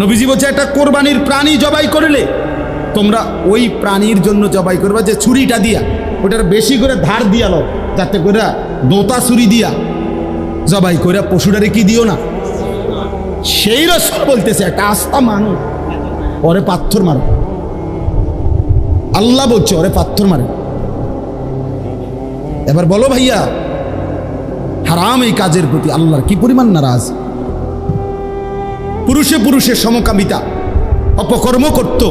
নবীজি বলছে, একটা কোরবানির প্রাণী জবাই করলে তোমরা ওই প্রাণীর জন্য জবাই করবা যে ছুরিটা দিয়া, ওটার বেশি করে ধার দিয়া লো, যাতে করে দোতা ছুরি দিয়া জবাই করে পশুটারে কি দিও না। সেই রাসূল বলতেছে, একটা আস্থা মানুষ, ওরে পাথর মারো। আল্লাহ বলছে ওরে পাথর মারে। এবার বলো ভাইয়া, হারাম এই কাজের প্রতি আল্লাহর কি পরিমাণ নারাজ। পুরুষে পুরুষে সমকামিতা অপকর্ম করত,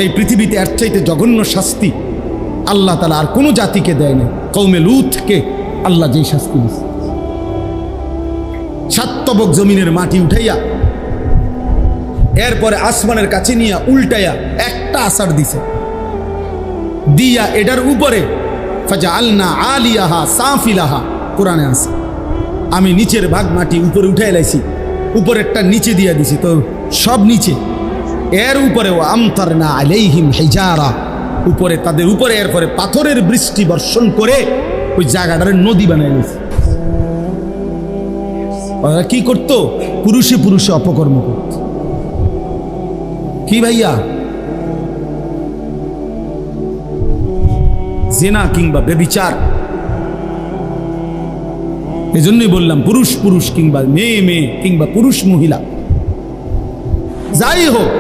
এই পৃথিবীতে এর চাইতে জঘন্য শাস্তি আল্লাহ তাআলা আর কোনো জাতিকে দেয় না। কওমে লূতকে আল্লাহ যেই শাস্তি দিয়েছে, 7 তবক জমিনের মাটি উঠাইয়া এরপরে আসমানের কাছে নিয়ে উল্টাইয়া একটা আসার দিছে, দিয়া এটার উপরে ফাজআলনা আলিয়াহা সাফিলাহা, কোরআনে আছে আমি নিচের ভাগ মাটি উপরে উঠাই লাইছি, উপরেরটা নিচে দিয়া দিছি, তো সব নিচে। এর উপরে ও আমতারনা আলাইহিম হিজারা, উপরে তাদের উপরে এরপরে পাথরের বৃষ্টি বর্ষণ করে ওই জায়গাটারে নদী বানাই নিয়েছে। ওরা কি করত? পুরুষে পুরুষে অপকর্ম করত। কি ভাইয়া, জেনা কিংবা ব্যভিচার। এজন্যই বললাম পুরুষ পুরুষ কিংবা মেয়ে মেয়ে কিংবা পুরুষ মহিলা যাই হোক,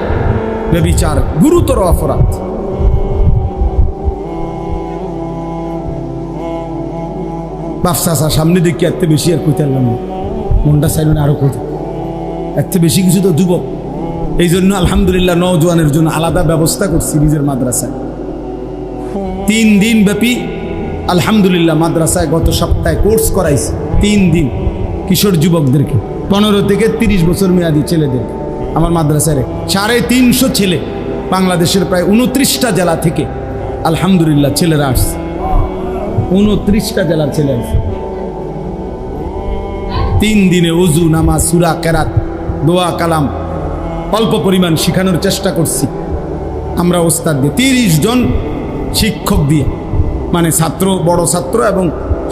ব্যভিচার গুরুতর অপরাধ। বাপসাসা সামনে দেখি এত বেশি আর কইতে পারলাম না, মনটা চাইল না আরো কোথায়, এত বেশি কিছু তো যুবক। এই জন্য আলহামদুলিল্লাহ নওজোয়ানের জন্য আলাদা ব্যবস্থা করছি নিজের মাদ্রাসায়। 3 দিন ব্যাপী আলহামদুলিল্লাহ মাদ্রাসায় গত সপ্তাহে কোর্স করাইছি। 3 দিন কিশোর যুবকদেরকে, 15 থেকে 30 বছর মেয়াদী ছেলেদের আমার মাদ্রাসায় 350 ছেলে, বাংলাদেশের প্রায় 29টা জেলা থেকে আলহামদুলিল্লাহ ছেলেরা আসছে। 29টা জেলার ছেলে আসছে। 3 দিনে ওযু, নামাজ, সূরা, কেরাত, দোয়া, কালাম অল্প পরিমাণ শেখানোর চেষ্টা করছি আমরা ওস্তাদ দিয়ে, 30 জন শিক্ষক দিয়ে, মানে ছাত্র, বড় ছাত্র এবং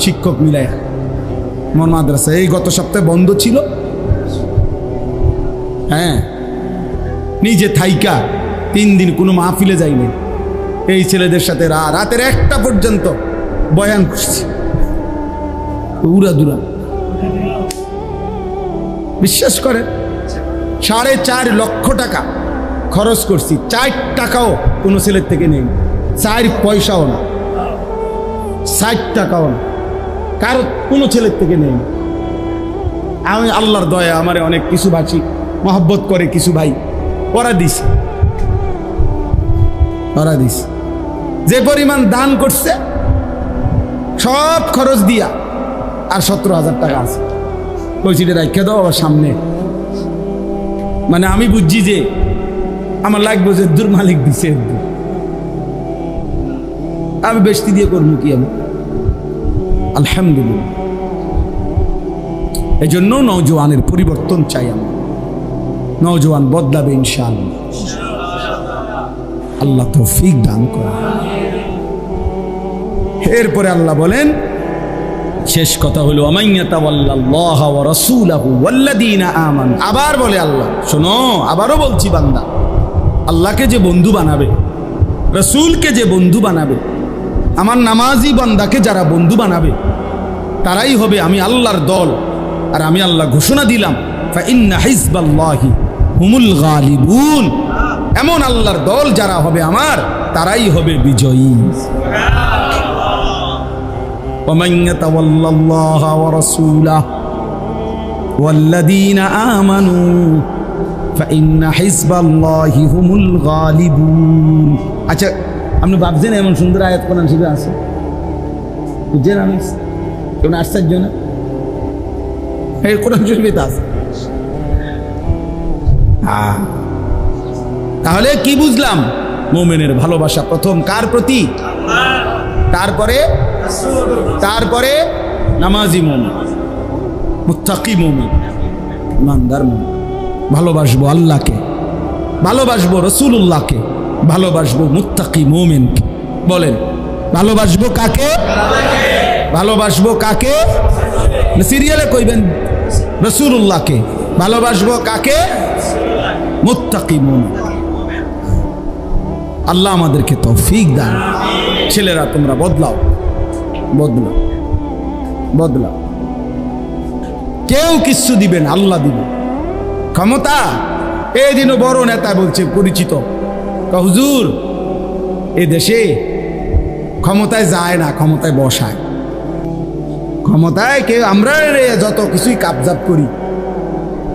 শিক্ষক মিলাইয়া আমার মাদ্রাসা। এই গত সপ্তাহে বন্ধ ছিল, হ্যাঁ, নিজে থাইকা 3 দিন কোনো মাহফিলে যাইনি। এই ছেলেদের সাথে রাতের 1টা পর্যন্ত বয়ান করছি, উড়াদুরা। বিশ্বাস করে 4.5 লক্ষ টাকা খরচ করছি, 4 টাকাও কোনো ছেলের থেকে নেই, 4 পয়সাও না, 60 টাকাও না, কারো কোনো ছেলের থেকে নেই। আমি আল্লাহর দয়া, আমারে অনেক কিছু ভাষী মহব্বত করে কিছু ভাই, ওরা দিস, যে পরিমাণ দান করছে সব খরচ দিয়া আর 17,000 টাকা আছে, ওই চিঠি রাখা দাও আবার সামনে। মানে আমি বুঝছি যে আমার লাগবে যে দূর মালিক দিছে, আমি বেশি দিয়ে করবো কি আমি। আলহামদুলিল্লাহ, এই জন্য নওজোয়ানের পরিবর্তন চাই আমরা। নওজোয়ান বদলাবে ইনশাআল্লাহ, আল্লাহ তৌফিক দান করেন। এরপরে আল্লাহ বলেন, শেষ কথা হলো আমাইয়াতাওয়াল্লাল্লাহা ওয়া রাসূলাহু ওয়াল্লাযীনা আমানু। আবার বলে আল্লাহ, শোনো, আবারও বলছি, বান্দা আল্লাহকে যে বন্ধু বানাবে, রাসূলকে যে বন্ধু বানাবে, আমার নামাজি বান্দাকে যারা বন্ধু বানাবে, তারাই হবে আমি আল্লাহর দল। আর আমি আল্লাহ ঘোষণা দিলাম, ফাইন্না হিজবাল্লাহি হুমুল গালিবুন, এমন আল্লাহর দল যারা হবে আমার, তারাই হবে বিজয়ী। ومن يتولى الله ورسوله والذين آمنوا فإن حزب الله هم الغالبون। আচ্ছা, আপনি ভাবছেন এমন সুন্দর আয়াত কোরআন শরীফে আছে? বুঝছেন? আমি কেমন আশ্চর্য না, এই কোরআন শরীফে আছে। তাহলে কি বুঝলাম? মুমিনের ভালোবাসা প্রথম কার প্রতি? তারপরে নামাজি মুমিন, মুত্তাকি মুমিন, ইমানদার মুমিন। ভালোবাসবো আল্লাহকে, ভালোবাসবো রাসূলুল্লাহকে, ভালোবাসবো মুত্তাকি মুমিনকে। বলেন, ভালোবাসবো কাকে? ভালোবাসবো কাকে? সিরিয়ালে কইবেন রাসূলুল্লাহকে। ভালোবাসবো কাকে? মুত্তাকি মুমিন। আল্লাহ আমাদেরকে তৌফিক দান। ছেলেরা তোমরা বদলাও, বদলাও, বদলাও। কেউ কিছু দিবেন, আল্লাহ দিবেন ক্ষমতা। এই দিনও বড় নেতা বলছে, পরিচিত, হুজুর এ দেশে ক্ষমতায় যায় না, ক্ষমতায় বসায়। ক্ষমতায় কেউ, আমরা যত কিছুই কাবজাব করি,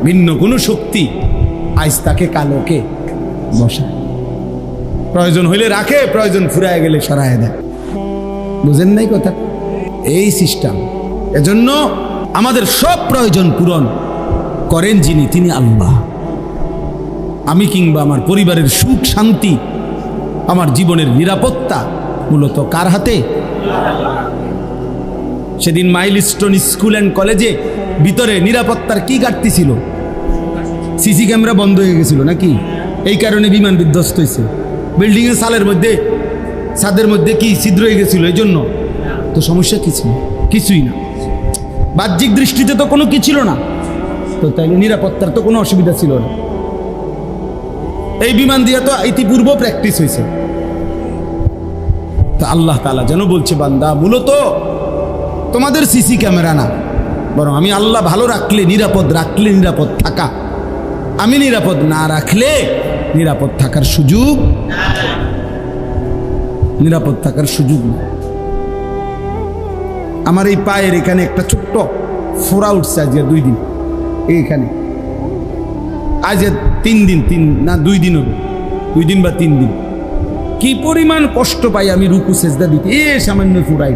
ভিন্ন কোনো শক্তি আজ তাকে কালোকে বসায়, প্রয়োজন হইলে রাখে, প্রয়োজন ফুরায় গেলে সরায় দেয়। বুঝেন নাই কথা? এই সিস্টেম। এজন্য আমাদের সব প্রয়োজন পূরণ করেন যিনি, তিনি আল্লাহ। আমি কিংবা আমার পরিবারের সুখ শান্তি, আমার জীবনের নিরাপত্তা মূলত কার হাতে? সেদিন মাইলস্টোন স্কুল অ্যান্ড কলেজে ভিতরে নিরাপত্তার কি ঘাটতি ছিল? সিসি ক্যামেরা বন্ধ হয়ে গেছিল নাকি? এই কারণে বিমান বিধ্বস্ত হয়েছে। বিল্ডিং এর সালের মধ্যে, ছাদের মধ্যে কি ছিদ্র হয়ে গেছিল? এই জন্য তো সমস্যা কি ছিল? কিছুই না। বাহ্যিক দৃষ্টিতে তো কোনো কি ছিল না, তো তাইলে নিরাপত্তার তো কোনো অসুবিধা ছিল না। এই বিমান দিয়ে তো ইতিপূর্ব প্র্যাকটিস হয়েছে। তা আল্লাহ তাআলা যেন বলছে, বান্দা মূলত তোমাদের সিসি ক্যামেরা না, বরং আমি আল্লাহ ভালো রাখলে নিরাপদ, রাখলে নিরাপদ থাকা, আমি নিরাপদ না রাখলে নিরাপদ থাকার সুযোগ, নিরাপদ থাকার সুযোগ না। আমার এই পায়ের এখানে একটা ছোট্ট ফোড়া উঠছে আজকে 2 দিন, এইখানে আজ 3 দিন, 2 দিন হবে, 2 দিন বা 3 দিন। কি পরিমাণ কষ্ট পাই আমি রুকু সেজদা দিতে, সামান্য ফোড়াই।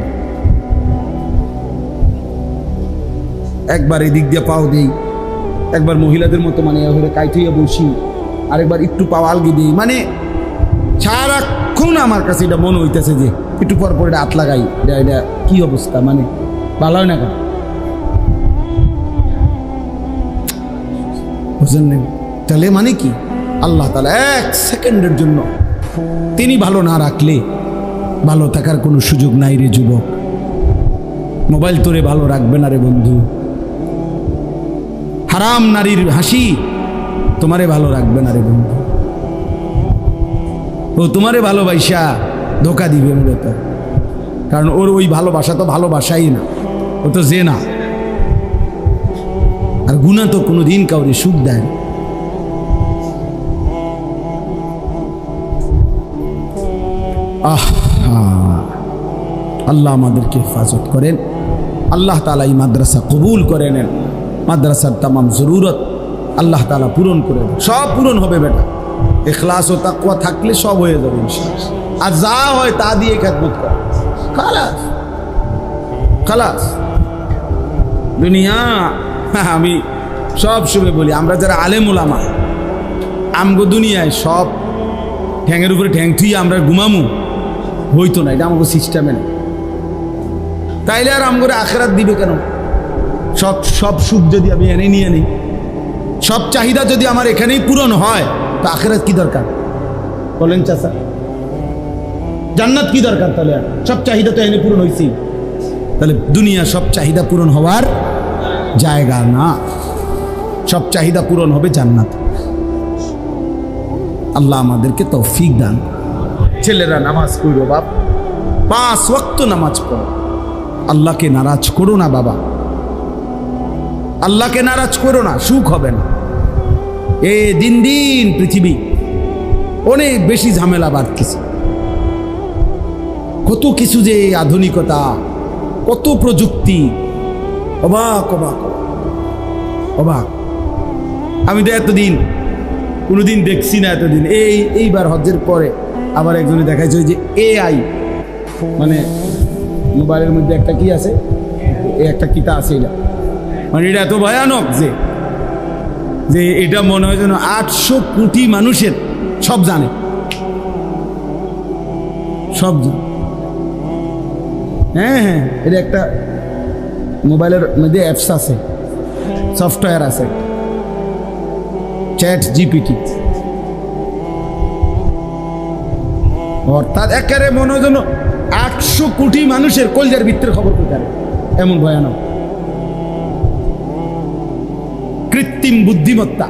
একবার এদিক দিয়ে পাও দেই, একবার মহিলাদের মতো মানে কাইঠইয়া বসি, আরেকবার একটু পাও আলগি দিই। মানে সারাক্ষণ আমার কাছে এটা মনে হইতেছে যে একটু পর পর এটা হাত লাগাই, এটা কি অবস্থা, মানে ভালো হয় না কেন? বুঝলেন না? তাহলে মানে কি, আল্লাহ তাআলা 1 সেকেন্ডের জন্য তিনি ভালো না রাখলে ভালো থাকার কোনো সুযোগ নাই রে যুবক। মোবাইল তোরে ভালো রাখবে না রে বন্ধু। হারাম নারীর হাসি তোমারে ভালো রাখবে না রে বন্ধু। ও তোমারে ভালোবাসা ধোকা দিবে মূলত, কারণ ওর ওই ভালোবাসা তো ভালোবাসাই না, ও তো যে না। আর গুনাহ তো কোনো দিন কাউরে সুখ দেয় না। আল্লাহ আমাদেরকে হেফাজত করেন। আল্লাহ তাআলা এই মাদ্রাসা কবুল করে নেন। মাদ্রাসার তামাম জরুরত আল্লাহ তাআলা পূরণ করে দেন। সব পূরণ হবে বেটা, ইখলাস ও তাকওয়া থাকলে সব হয়ে যাবে ইনশাআল্লাহ। আর যা হয় তা দিয়ে খেদমত কর, খালাস খালাস। দুনিয়া আমি সব সময় বলি, আমরা যারা আলেম ওলামা, আমগো দুনিয়ায় সব ঠ্যাঙের উপরে ঠ্যাং থুইয়া আমরা ঘুমামু হইতো না, এটা আমাকে সিস্টেমে না। তাইলে আর আমগরে আখেরাত দিবে কেন? সব সুখ যদি আমি এনে নিয়ে নিই, সব চাহিদা যদি আমার এখানেই পূরণ হয়, তো আখেরাত কি দরকার বলেন চাচা? জান্নাত কি দরকার? তাহলে সব চাহিদা তো এনে পূরণ হয়েছি। তাহলে দুনিয়া সব চাহিদা পূরণ হওয়ার জায়গা না, সব চাহিদা পূরণ হবে জান্নাত। আল্লাহ আমাদেরকে তৌফিক দান। ছেলেরা নামাজ পড়ো বাপ, 5 ওয়াক্ত নামাজ পড়ো। আল্লাহকে নারাজ করো না বাবা, আল্লাহকে নারাজ করো না, সুখ হবে না। দিন দিন পৃথিবী অনেক বেশি ঝামেলা বাড়তেছে। কত কিছু যে আধুনিকতা, কত প্রযুক্তি, অবাক অবাক অবাক। আমি তো এতদিন কোনোদিন দেখছি না, এতদিন এইবার হজ্জের পরে আবার একজনে দেখাইছে ওই যে AI, মানে মোবাইলের মধ্যে একটা কি আছে, একটা কিতা আছে, এটা মানে এটা এত ভয়ানক যে এটা মনে হয় যেন 800 কোটি মানুষের সব জানে, সব জানে। হ্যাঁ, এটা একটা মোবাইলের মধ্যে অ্যাপস আছে, সফটওয়্যার আছে, ChatGPT। অর্থাৎ একেবারে মনে হয় যেন 800 কোটি মানুষের কলজার ভিতরের খবর কোথায়, এমন ভয়ানক। কৃত্রিম বুদ্ধিমত্তা,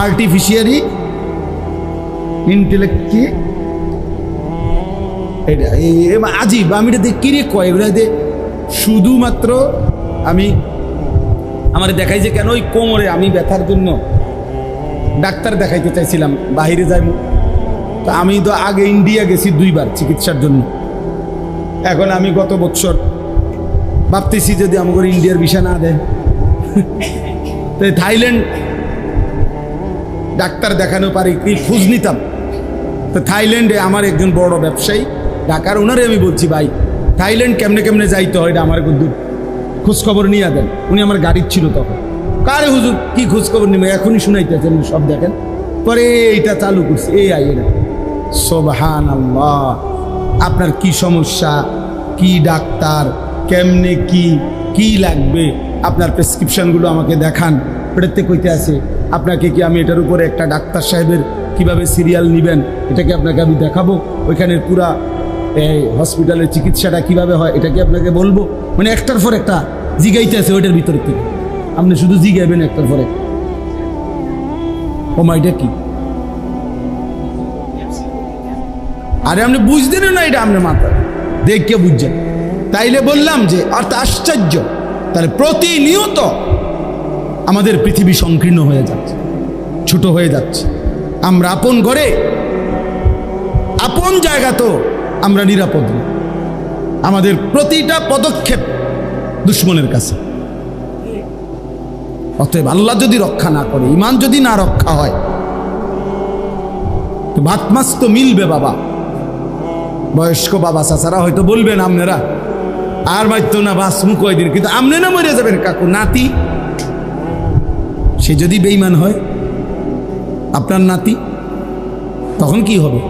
আর্টিফিশিয়ালি ইন্টেলেক্ট, কি এটা আজীব। আমি এটা দেখি রে কয় শুধুমাত্র আমার দেখাই যে কেন ওই কোমরে আমি ব্যথার জন্য ডাক্তার দেখাইতে চাইছিলাম, বাহিরে যাই। তো আমি তো আগে ইন্ডিয়া গেছি 2 বার চিকিৎসার জন্য। এখন আমি গত বছর ভাবতেছি যদি আমাকে ইন্ডিয়ার ভিসা না দেয় তো থাইল্যান্ড ডাক্তার দেখানো পারি কি খোঁজ নিতাম। তো থাইল্যান্ডে আমার একজন বড় ব্যবসায়ী ঢাকার, ওনারে আমি বলছি ভাই থাইল্যান্ড কেমনে কেমনে যাইতে হয় এটা আমার কিন্তু খোঁজখবর নিয়ে দেন। উনি আমার গাড়ির ছিল তখন, কারে হুজুর কি খোঁজখবর নিবে এখনই শুনাইতেছেন সব দেখেন। পরে এইটা চালু করছি, এই আইয়ে সুবহানাল্লাহ। আপনার কি সমস্যা, কি ডাক্তার, কেমনে কি লাগবে, আপনার প্রেসক্রিপশনগুলো আমাকে দেখান। এটাতে কইতে আছে আপনাকে কি আমি এটার উপরে একটা ডাক্তার সাহেবের কিভাবে সিরিয়াল নেবেন এটাকে আপনাকে আমি দেখাবো, ওইখানের পুরা এই হসপিটালের চিকিৎসাটা কিভাবে হয় এটা কি আপনাকে বলবো। মানে একটার পর একটা জিগাইতে আছে ওইটার ভিতর থেকে, আপনি শুধু জিগাইবেন একটার পরে। ও মাইটা কি, আরে আপনি বুঝতেন না এটা আপনার মাথা দেখে বুঝছেন। তাইলে বললাম যে অর্থ আশ্চর্য, তাহলে প্রতিনিয়ত আমাদের পৃথিবী সংকীর্ণ হয়ে যাচ্ছে, ছোট হয়ে যাচ্ছে। আমরা আপন ঘরে আপন জায়গা তো আমরা নিরাপদ না, আমাদের প্রতিটা পদক্ষেপ দুশ্মনের কাছে। অতএব আল্লাহ যদি রক্ষা না করে, ইমান যদি না রক্ষা হয়, তো ভাত মাছ তো মিলবে বাবা। বয়স্ক বাবা চাচারা হয়তো বলবেন আপনারা আর বাঁচতো না বাঁচমু কয়দিন, কিন্তু আপনি না মরে যাবেন কাকু। নাতি সে যদি বেঈমান হয় আপনার নাতি, তখন কি হবে?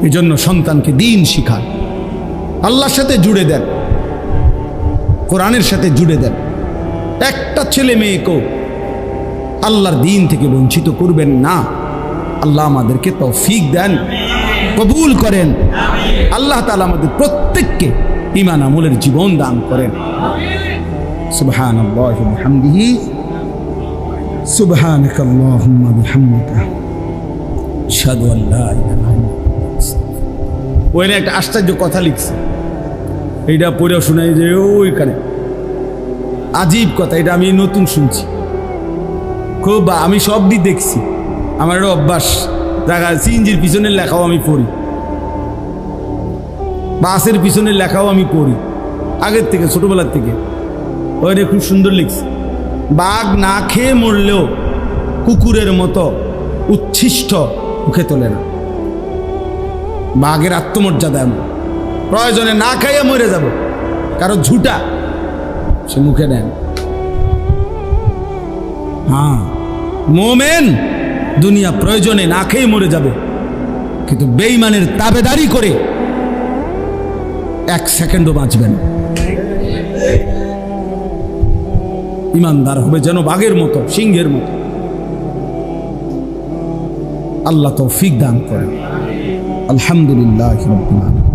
এই জন্য সন্তানকে দিন শিখান, আল্লাহর সাথে জুড়ে দেন, কোরআনের সাথে জুড়ে দেন। একটা ছেলে মেয়েকেও আল্লাহর দিন থেকে বঞ্চিত করবেন না। আল্লাহ আমাদেরকে তৌফিক দেন, কবুল করেন। আল্লাহ তাআলা আমাদের প্রত্যেককে ঈমান আমলের জীবন দান করেন। সুবহানাল্লাহি ওয়া বিহামদিহি, সুবহানাকাল্লাহুম্মা বিহামদিকা, আশহাদু আল লা ইলাহা ইল্লা আনতা। ওইখানে একটা আশ্চর্য কথা লিখছে, এইটা পড়ে শোনাই যে ওইখানে আজীব কথা, এটা আমি নতুন শুনছি খুব। আমি সব দিক দেখছি, আমার একটা অভ্যাস, দেখা সিএনজির পিছনের লেখাও আমি পড়ি, বাসের পিছনের লেখাও আমি পড়ি আগের থেকে, ছোটবেলার থেকে। ওইটা খুব সুন্দর লিখছে, বাঘ না খেয়ে মরলেও কুকুরের মতো উচ্ছিষ্ট মুখে তোলে না। বাঘের আত্মমর্যাদা এমন, প্রয়োজনে না খাইয়ে মরে যাব, কারো ঝুটা সে মুখে নেন। হ্যাঁ, মোমেন দুনিয়া প্রয়োজনে না খেয়ে মরে যাবে, কিন্তু বেঈমানের তাবেদারি করে এক সেকেন্ডও বাঁচবেন। ইমানদার হবে যেন বাঘের মতো, সিংহের মতো। আল্লাহ তৌফিক দান করেন। আলহামদুলিল্লাহ রাব্বিল আলামিন।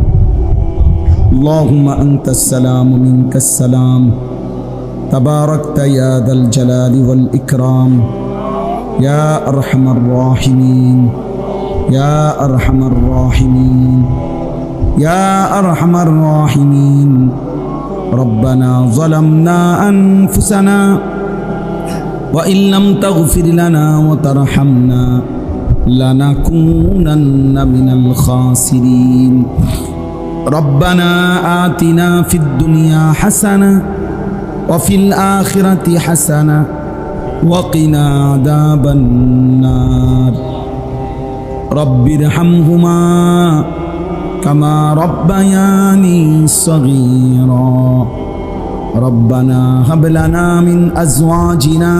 আল্লাহুম্মা আনতাস সালাম ওয়া মিনকাস সালাম, তাবারাকতা ইয়া যাল জালালি ওয়াল ইকরাম, ইয়া আরহামার রাহিমিন, ইয়া আরহামার রাহিমিন, ইয়া আরহামার রাহিমিন। ربنا ظلمنا أنفسنا وإن لم تغفر لنا وترحمنا لنكونن من الخاسرين. ربنا آتنا في الدنيا حسنة وفي الآخرة حسنة وقنا عذاب النار. رب ارحمهما كما ربياني صغيرا. ربنا هب لنا من أزواجنا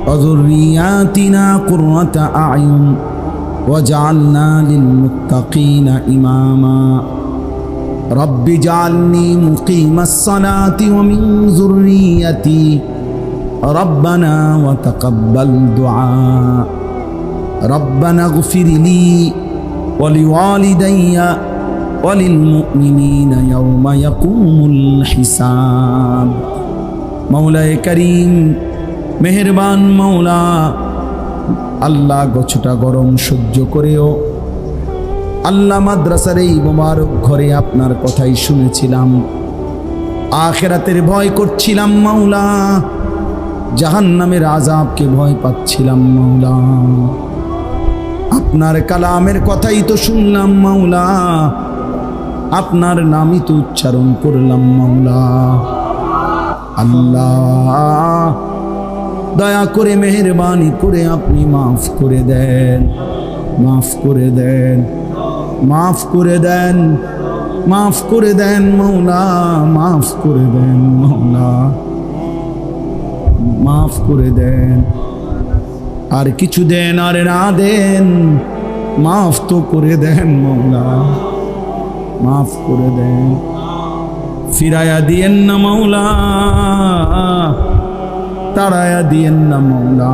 وذرياتنا قرة أعين واجعلنا للمتقين إماما. رب اجعلني مقيم الصلاة ومن ذريتي ربنا وتقبل دعاء. ربنا اغفر لي ولوالدي وللمؤمنين يوم يقوم الحساب. مولاي كريم মেহেরবান মওলা, আল্লাহ গছটা গরম সহ্য করেও আল্লাহ মাদ্রাসার এই মোবারক ঘরে আপনার কথাই শুনেছিলাম, আখিরাতের ভয় করছিলাম মাওলা, জাহান্নামের আযাবকে ভয় পাচ্ছিলাম মাওলা, আপনার কালামের কথাই তো শুনলাম মাওলা, আপনার নামই তো উচ্চারণ করলাম মাওলা। আল্লাহ দয়া করে মেহেরবানি করে আপনি মাফ করে দেন, মাফ করে দেন, মাফ করে দেন, মাফ করে দেন মৌলা, মাফ করে দেন মৌলা, মাফ করে দেন। আর কিছু দেন আর না দেন, মাফ তো করে দেন মৌলা, মাফ করে দেন। ফিরায়া দিয়েন না মৌলা, তাড়ায়া দিয়েন না মৌলা।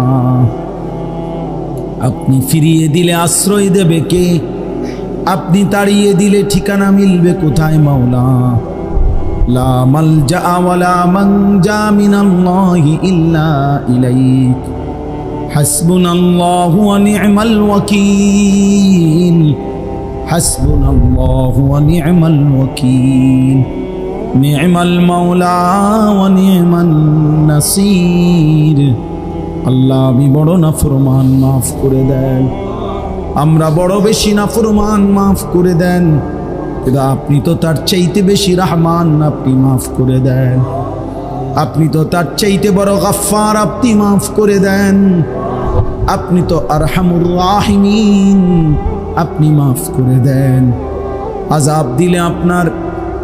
আপনি ফিরিয়ে দিলে আশ্রয় দেবে কে? আপনি তাড়িয়ে দিলে ঠিকানা মিলবে কোথায় মৌলা? লা মালজা ওয়ালা মানজা মিনাল্লাহি ইল্লা ইলাইক, হাসবুনাল্লাহু ওয়া নি'মাল ওয়াকিল, হাসবুনাল্লাহু ওয়া নি'মাল ওয়াকিল, নি'মাল মাওলা ওয়া নি'মান নাসির। আল্লাহ আমি বড় নাফরমান, মাফ করে দেন। আমরা বড় বেশি নাফরমান, মাফ করে দেন। কিন্তু আপনি তো তার চাইতে বেশি রহমান, আপনি মাফ করে দেন। আপনি তো তার চাইতে বড় গফফার, আপনি মাফ করে দেন। আপনি তো আরহামুর রাহিমিন, আপনি মাফ করে দেন। আযাব দিলে আপনার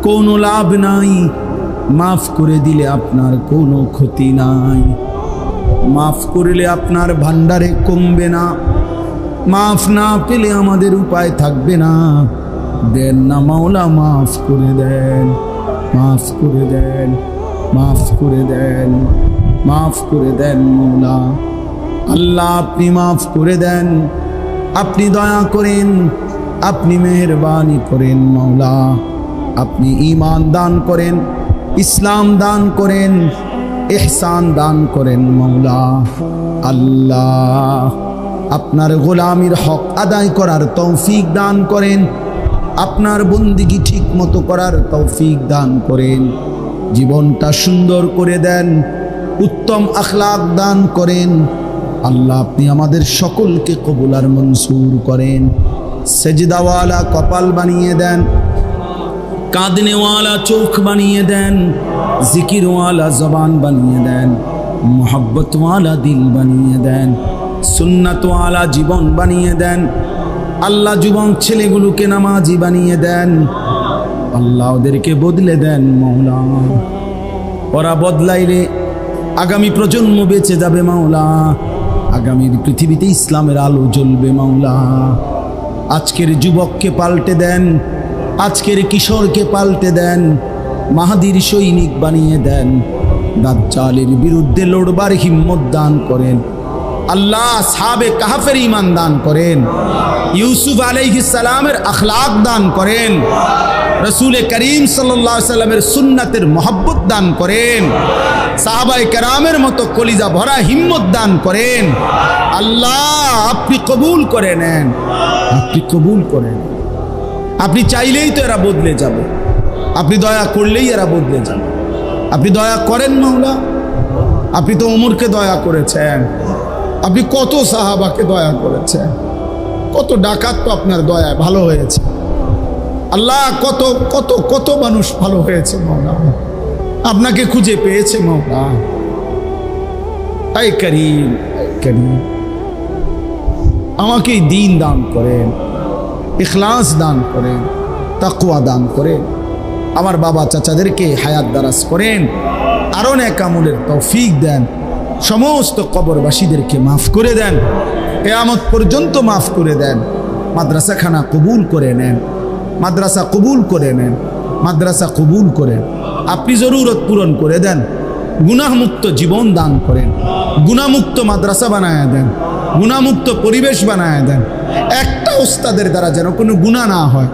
কোনো লাভ নাই, মাফ করে দিলে আপনার কোনো ক্ষতি নাই। মাফ করলে আপনার ভান্ডারে কমবে না, মাফ না পেলে আমাদের উপায় থাকবে না। দেন না মাওলা, মাফ করে দেন, মাফ করে দেন, মাফ করে দেন, মাফ করে দেন মৌলা। আল্লাহ আপনি মাফ করে দেন, আপনি দয়া করেন, আপনি মেহেরবানি করেন মৌলা। আপনি ঈমান দান করেন, ইসলাম দান করেন, ইহসান দান করেন মৌলা। আল্লাহ আপনার গোলামির হক আদায় করার তৌফিক দান করেন, আপনার বন্দিগি ঠিক মতো করার তৌফিক দান করেন। জীবনটা সুন্দর করে দেন, উত্তম আখলাক দান করেন। আল্লাহ আপনি আমাদের সকলকে কবুল আর মনসুর করেন। সেজদাওয়ালা কপাল বানিয়ে দেন, কাঁদনেওয়ালা চোখ বানিয়ে দেন, জিকিরওয়ালা জবান বানিয়ে দেন, মোহব্বতওয়ালা দিল বানিয়ে দেন, সুন্নাতওয়ালা জীবন বানিয়ে দেন। আল্লাহ যুবক ছেলেগুলোকে নামাজি বানিয়ে দেন। আল্লাহ ওদেরকে বদলে দেন মৌলা। ওরা বদলাইলে আগামী প্রজন্ম বেঁচে যাবে মাওলা। আগামীর পৃথিবীতে ইসলামের আলো জ্বলবে মাওলা। আজকের যুবককে পাল্টে দেন, আজকের কিশোরকে পাল্টে দেন, মাহাদির সৈনিক বানিয়ে দেন। দাজ্জালের বিরুদ্ধে লড়বার হিম্মত দান করেন। আল্লাহ আসহাবে কাহফের ঈমান দান করেন, ইউসুফ আলাইহিস সালামের আখলাক দান করেন, রাসূল করিম সাল্লাল্লাহু আলাইহি সাল্লামের সুন্নাতের মহব্বত দান করেন, সাহাবায়ে কেরামের মতো কলিজা ভরা হিম্মত দান করেন। আল্লাহ আপনি কবুল করে নেন, আপনি কবুল করেন। আপনি চাইলেই তো এরা বদলে যাবে, আপনি দয়া করলেই এরা বদলে যাবে। আপনি দয়া করেন মাওলা। আপনি তো ওমরকে দয়া করেছেন, আপনি কত সাহাবাকে দয়া করেছেন, কত ডাকাত তো আপনার দয়ায় ভালো হয়েছে। আল্লাহ কত কত কত মানুষ ভালো হয়েছে মাওলা, আপনাকে খুঁজে পেয়েছে মাওলা। আই করিম, আই করিম, আমাকে দ্বীন দান করেন, ইখলাস দান করেন, তাকওয়া দান করেন। আমার বাবা চাচাদেরকে হায়াত দারাজ করেন, আরো নেক আমলের তৌফিক দেন। সমস্ত কবরবাসীদেরকে মাফ করে দেন, কিয়ামত পর্যন্ত মাফ করে দেন। মাদ্রাসাখানা কবুল করে নেন, মাদ্রাসা কবুল করে নেন, মাদ্রাসা কবুল করেন। আপনি জরুরত পূরণ করে দেন, গুনাহমুক্ত জীবন দান করেন, গুনাহমুক্ত মাদ্রাসা বানায় দেন, গুনাহমুক্ত পরিবেশ বানায় দেন। একটা ওস্তাদের দ্বারা যেন কোনো গুনাহ না হয়,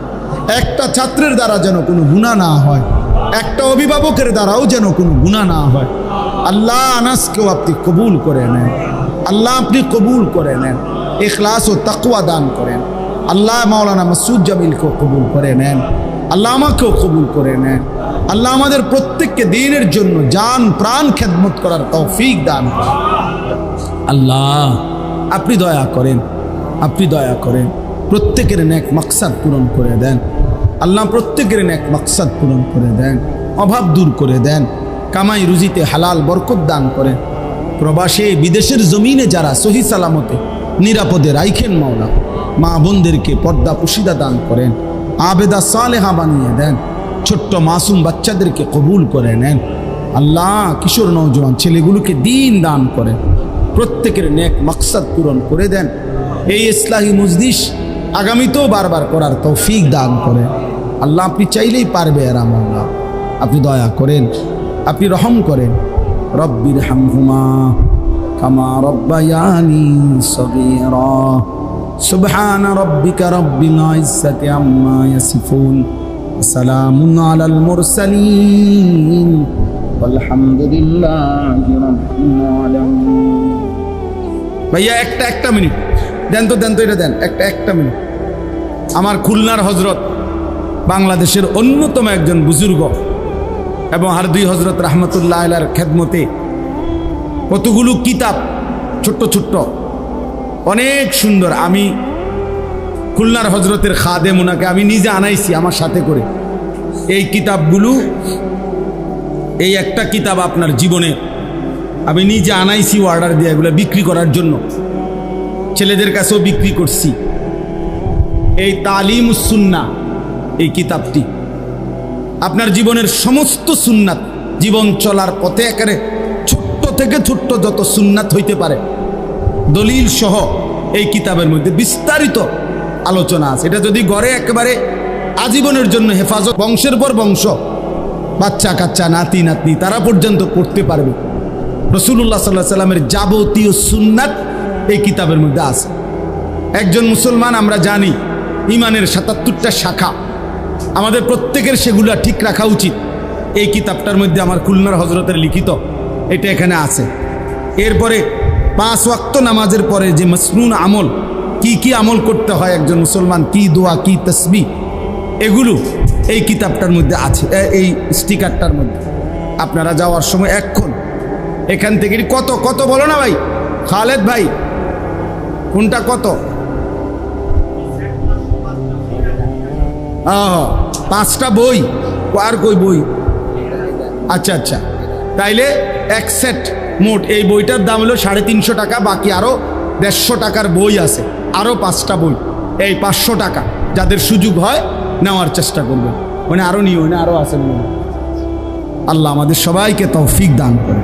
একটা ছাত্রের দ্বারা যেন কোনো গুনাহ না হয়, একটা অভিভাবকের দ্বারাও যেন কোনো গুনাহ না হয়। আল্লাহ আনাসকেও আপনি কবুল করে নেন, আল্লাহ আপনি কবুল করে নেন, ইখলাস ও তাকওয়া দান করেন। আল্লাহ মাওলানা মাসুদ জামিলকেও কবুল করে নেন, আল্লাহ আমাকেও কবুল করে নেন। আল্লাহ আমাদের প্রত্যেককে দ্বীনের জন্য জান প্রাণ খেদমত করার তৌফিক দান করেন। আল্লাহ আপনি দয়া করেন, আপনি দয়া করেন, প্রত্যেকের নেক মাকসাদ পূরণ করে দেন। আল্লাহ প্রত্যেকের নেক মাকসাদ পূরণ করে দেন, অভাব দূর করে দেন। কামাই রুজিতে হালাল বরকত দান করেন। প্রবাসে বিদেশের জমিনে যারা সহি সালামতে নিরাপদে রাইখেন মাওলা, মা বোনদেরকে পর্দা পুশিদা দান করেন, আবেদা সালেহা বানিয়ে দেন, ছোট্ট মাসুম বাচ্চাদেরকে কবুল করে নেন। আল্লাহ কিশোর নওজোয়ান ছেলেগুলোকে দিন দান করেন, প্রত্যেকের নেক মাকসাদ পূরণ করে দেন। এই ইসলাহি মজলিস আগামীতেও বারবার করার তৌফিক দান করেন। আল্লাহ আপনি চাইলেই পারবে এরা মাওলা, আপনি দয়া করেন, আপনি রহম করেন। রব্বির হামহুমা কামা রব্বায়ানি সগীরা। সুবহান রাব্বিকা রব্বিল ইজ্জাতি আম্মা ইয়াসিফুন, সালামুন আলাল মুরসালিন, আলহামদুলিল্লাহি রাব্বিল আলামিন। ভাইয়া একটা মিনিট দেন তো এটা দেন, একটা মিনিট। আমার খুলনার হজরত, বাংলাদেশের অন্যতম একজন বুজুর্গ এবং হারদুই হজরত রহমতুল্লাহ আলাইহির খেদমতে কতগুলো কিতাব ছোট্ট ছোট্ট অনেক সুন্দর। আমি খুলনার হজরতের খাদেম, ওনাকে আমি নিজে আনাইছি আমার সাথে করে। এই কিতাবগুলো, এই একটা কিতাব আপনার জীবনে আমি নিজে আনাইছি অর্ডার দিয়ে, এগুলো বিক্রি করার জন্য ছেলেদের কাছেও বিক্রি করছি। এই তালিমুস সুন্নাহ, এই কিতাবটি আপনার জীবনের সমস্ত সুন্নাত, জীবন চলার পথে একেবারে ছোট্ট থেকে ছোট্ট যত সুন্নাত হইতে পারে দলিল সহ এই কিতাবের মধ্যে বিস্তারিত আলোচনা আছে। এটা যদি গড়ে একেবারে আজীবনের জন্য হেফাজত, বংশের পর বংশ, বাচ্চা কাচ্চা নাতি নাতনি তারা পর্যন্ত পড়তে পারবে। রাসূলুল্লাহ সাল্লাল্লাহু আলাইহি সাল্লামের যাবতীয় সুন্নাত এই কিতাবের মধ্যে আছে। একজন মুসলমান আমরা জানি ইমানের ৭৭টা শাখা, আমাদের প্রত্যেকের সেগুলো ঠিক রাখা উচিত। এই কিতাবটার মধ্যে আমার খুলনার হজরতের লিখিত এটা এখানে আছে। এরপরে 5 ওয়াক্ত নামাজের পরে যে মাসনুন আমল, কি আমল করতে হয় একজন মুসলমান, কি দোয়া, কি তাসবিহ, এগুলো এই কিতাবটার মধ্যে আছে। এই স্টিকারটার মধ্যে আপনারা যাওয়ার সময় এখন এখান থেকে কত বলো না ভাই খালেদ ভাই, কোনটা কত? 5টা বই, আর কই বই? আচ্ছা, তাইলে এক সেট মোট এই বইটার দাম হলো 350 টাকা। বাকি আরো 150 টাকার বই আছে, আরো 5টা বই, এই 500 টাকা। যাদের সুযোগ হয় নেওয়ার চেষ্টা করবেন, মানে আরো নিও, আরো আছে। আল্লাহ আমাদের সবাইকে তৌফিক দান করে।